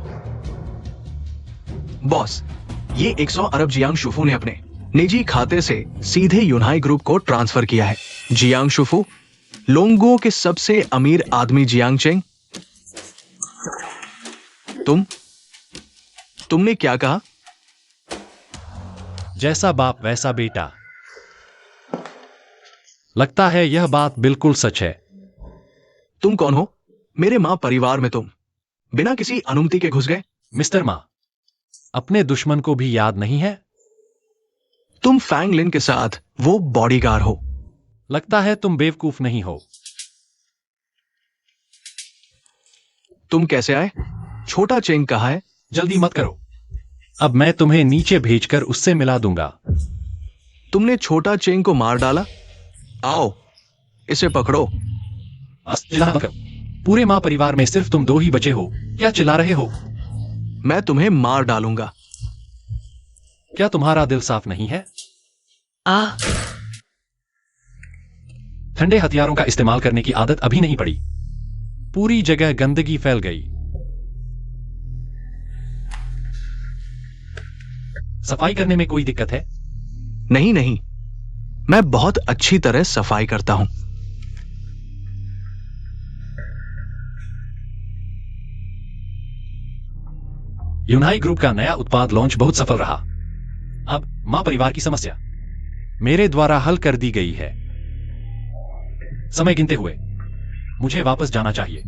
बॉस, ये 100 अरब जियांग शुफू ने अपने निजी खाते से सीधे यूनहाई ग्रुप को ट्रांसफर किया है। जियांग शुफू, लोंगो के सबसे अमीर आदमी जियांग चेंग। तुमने क्या कहा? जैसा बाप वैसा बेटा। लगता है यह बात बिल्कुल सच है। तुम कौन हो? मेरे मां परिवार में तुम बिना किसी अनुमति के घुस गए? मिस्टर मा, अपने दुश्मन को भी याद नहीं है? तुम फैंग लिन के साथ वो बॉडीगार्ड हो। लगता है तुम बेवकूफ नहीं हो। तुम कैसे आए? छोटा चेंग कहाँ है? जल्दी मत करो, अब मैं तुम्हें नीचे भेजकर उससे मिला दूंगा। तुमने छोटा चेंग को मार डाला? आओ, इसे पकड़ो। बस चिल्लाना मत करो। पूरे माँ परिवार में सिर्फ तुम 2 ही बचे हो, क्या चिल्ला रहे हो? मैं तुम्हें मार डालूंगा। क्या तुम्हारा दिल साफ नहीं है? ठंडे हथियारों का इस्तेमाल करने की आदत अभी नहीं पड़ी। पूरी जगह गंदगी फैल गई। सफाई करने में कोई दिक्कत है? नहीं नहीं, मैं बहुत अच्छी तरह सफाई करता हूं। यूनाई ग्रुप का नया उत्पाद लॉन्च बहुत सफल रहा। अब मां परिवार की समस्या मेरे द्वारा हल कर दी गई है। समय गिनते हुए मुझे वापस जाना चाहिए।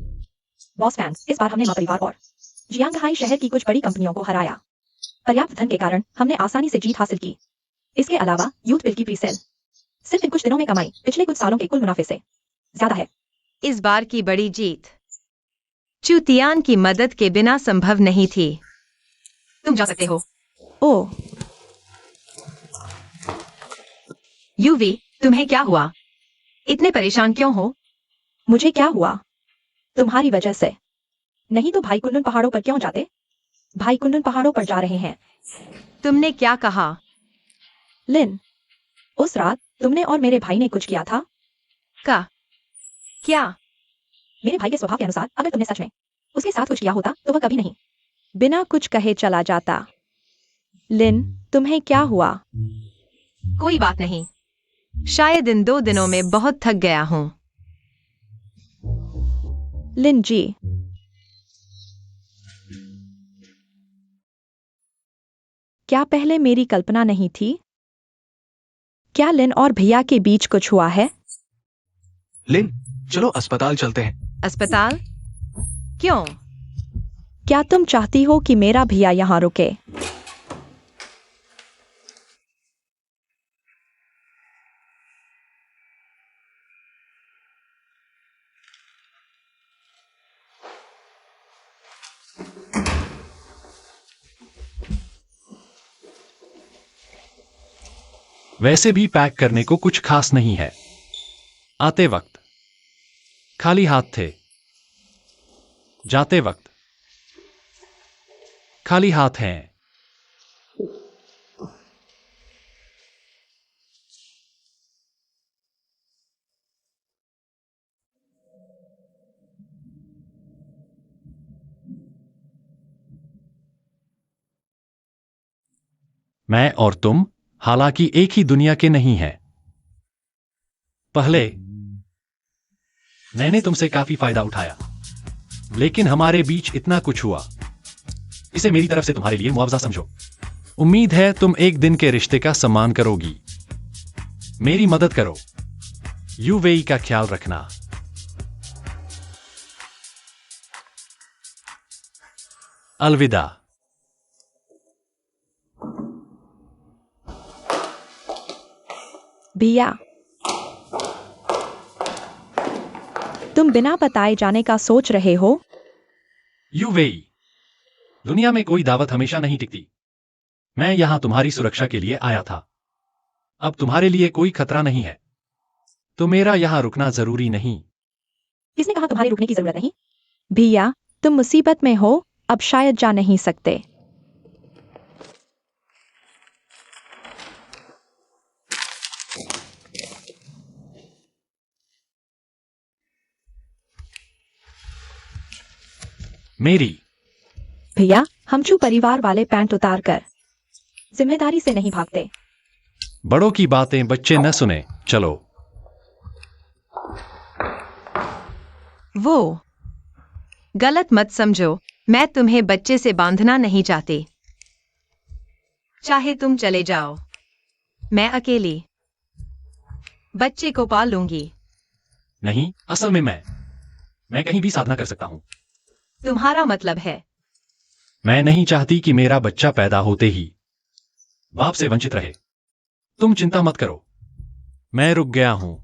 बॉस फैंस, इस बार हमने माँ परिवार और जियांगहाई शहर की कुछ बड़ी कंपनियों को हराया। पर्याप्त धन के कारण हमने आसानी से जीत हासिल की। इसके अलावा यूथ बिल की प्रीसेल सिर्फ इन कुछ दिनों में कमाई पिछले कुछ सालों के कुल मुनाफे से ज्यादा है। इस बार की बड़ी जीत चुतियान की मदद के बिना संभव नहीं थी। तुम जा सकते हो। ओह, यूवी, तुम्हें क्या हुआ? इतने परेशान क्यों हो? मुझे क्या हुआ? तुम्हारी वजह से। नहीं तो भाई कुनलुन पहाड़ों पर क्यों जाते? भाई कुनलुन पहाड़ों पर जा रहे हैं। तुमने क्या कहा? लिन, उस रात तुमने और मेरे भाई ने कुछ किया था। क्या? मेरे भाई के स्वभाव के अनुसार अगर तुमने सच में उसके साथ कुछ किया होता तो वह कभी नहीं बिना कुछ कहे चला जाता। लिन, तुम्हें क्या हुआ? कोई बात नहीं, शायद इन 2 दिनों में बहुत थक गया हूँ। लिन जी, क्या पहले मेरी कल्पना नहीं थी? क्या लिन और भैया के बीच कुछ हुआ है? लिन, चलो अस्पताल चलते हैं। अस्पताल? क्यों? क्या तुम चाहती हो कि मेरा भैया यहाँ रुके? वैसे भी पैक करने को कुछ खास नहीं है। आते वक्त खाली हाथ थे, जाते वक्त खाली हाथ हैं। मैं और तुम हालांकि एक ही दुनिया के नहीं हैं। पहले मैंने तुमसे काफी फायदा उठाया, लेकिन हमारे बीच इतना कुछ हुआ। इसे मेरी तरफ से तुम्हारे लिए मुआवजा समझो। उम्मीद है तुम एक दिन के रिश्ते का सम्मान करोगी। मेरी मदद करो। यूवेई का ख्याल रखना। अलविदा। भैया, तुम बिना बताए जाने का सोच रहे हो? यूवेई, दुनिया में कोई दावत हमेशा नहीं टिकती। मैं यहां तुम्हारी सुरक्षा के लिए आया था। अब तुम्हारे लिए कोई खतरा नहीं है, तो मेरा यहां रुकना जरूरी नहीं। किसने कहा तुम्हारे रुकने की जरूरत नहीं? भैया, तुम मुसीबत में हो, अब शायद जा नहीं सकते। मेरी भैया, हम छू परिवार वाले पैंट उतार कर जिम्मेदारी से नहीं भागते। बड़ों की बातें बच्चे न सुने। चलो। वो गलत मत समझो, मैं तुम्हें बच्चे से बांधना नहीं चाहती। चाहे तुम चले जाओ, मैं अकेली बच्चे को पाल लूंगी। नहीं, असल में मैं कहीं भी साधना कर सकता हूं। तुम्हारा मतलब है? मैं नहीं चाहती कि मेरा बच्चा पैदा होते ही बाप से वंचित रहे। तुम चिंता मत करो, मैं रुक गया हूं।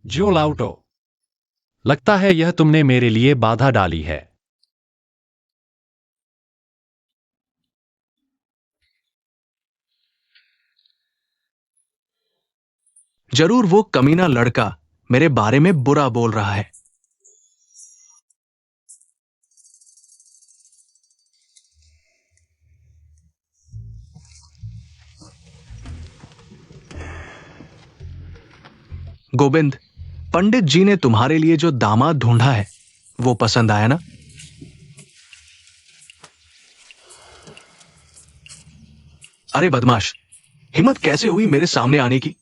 जो लाउटो, लगता है यह तुमने मेरे लिए बाधा डाली है। जरूर वो कमीना लड़का मेरे बारे में बुरा बोल रहा है। गोविंद, पंडित जी ने तुम्हारे लिए जो दामाद ढूंढा है वो पसंद आया ना? अरे बदमाश, हिम्मत कैसे हुई मेरे सामने आने की?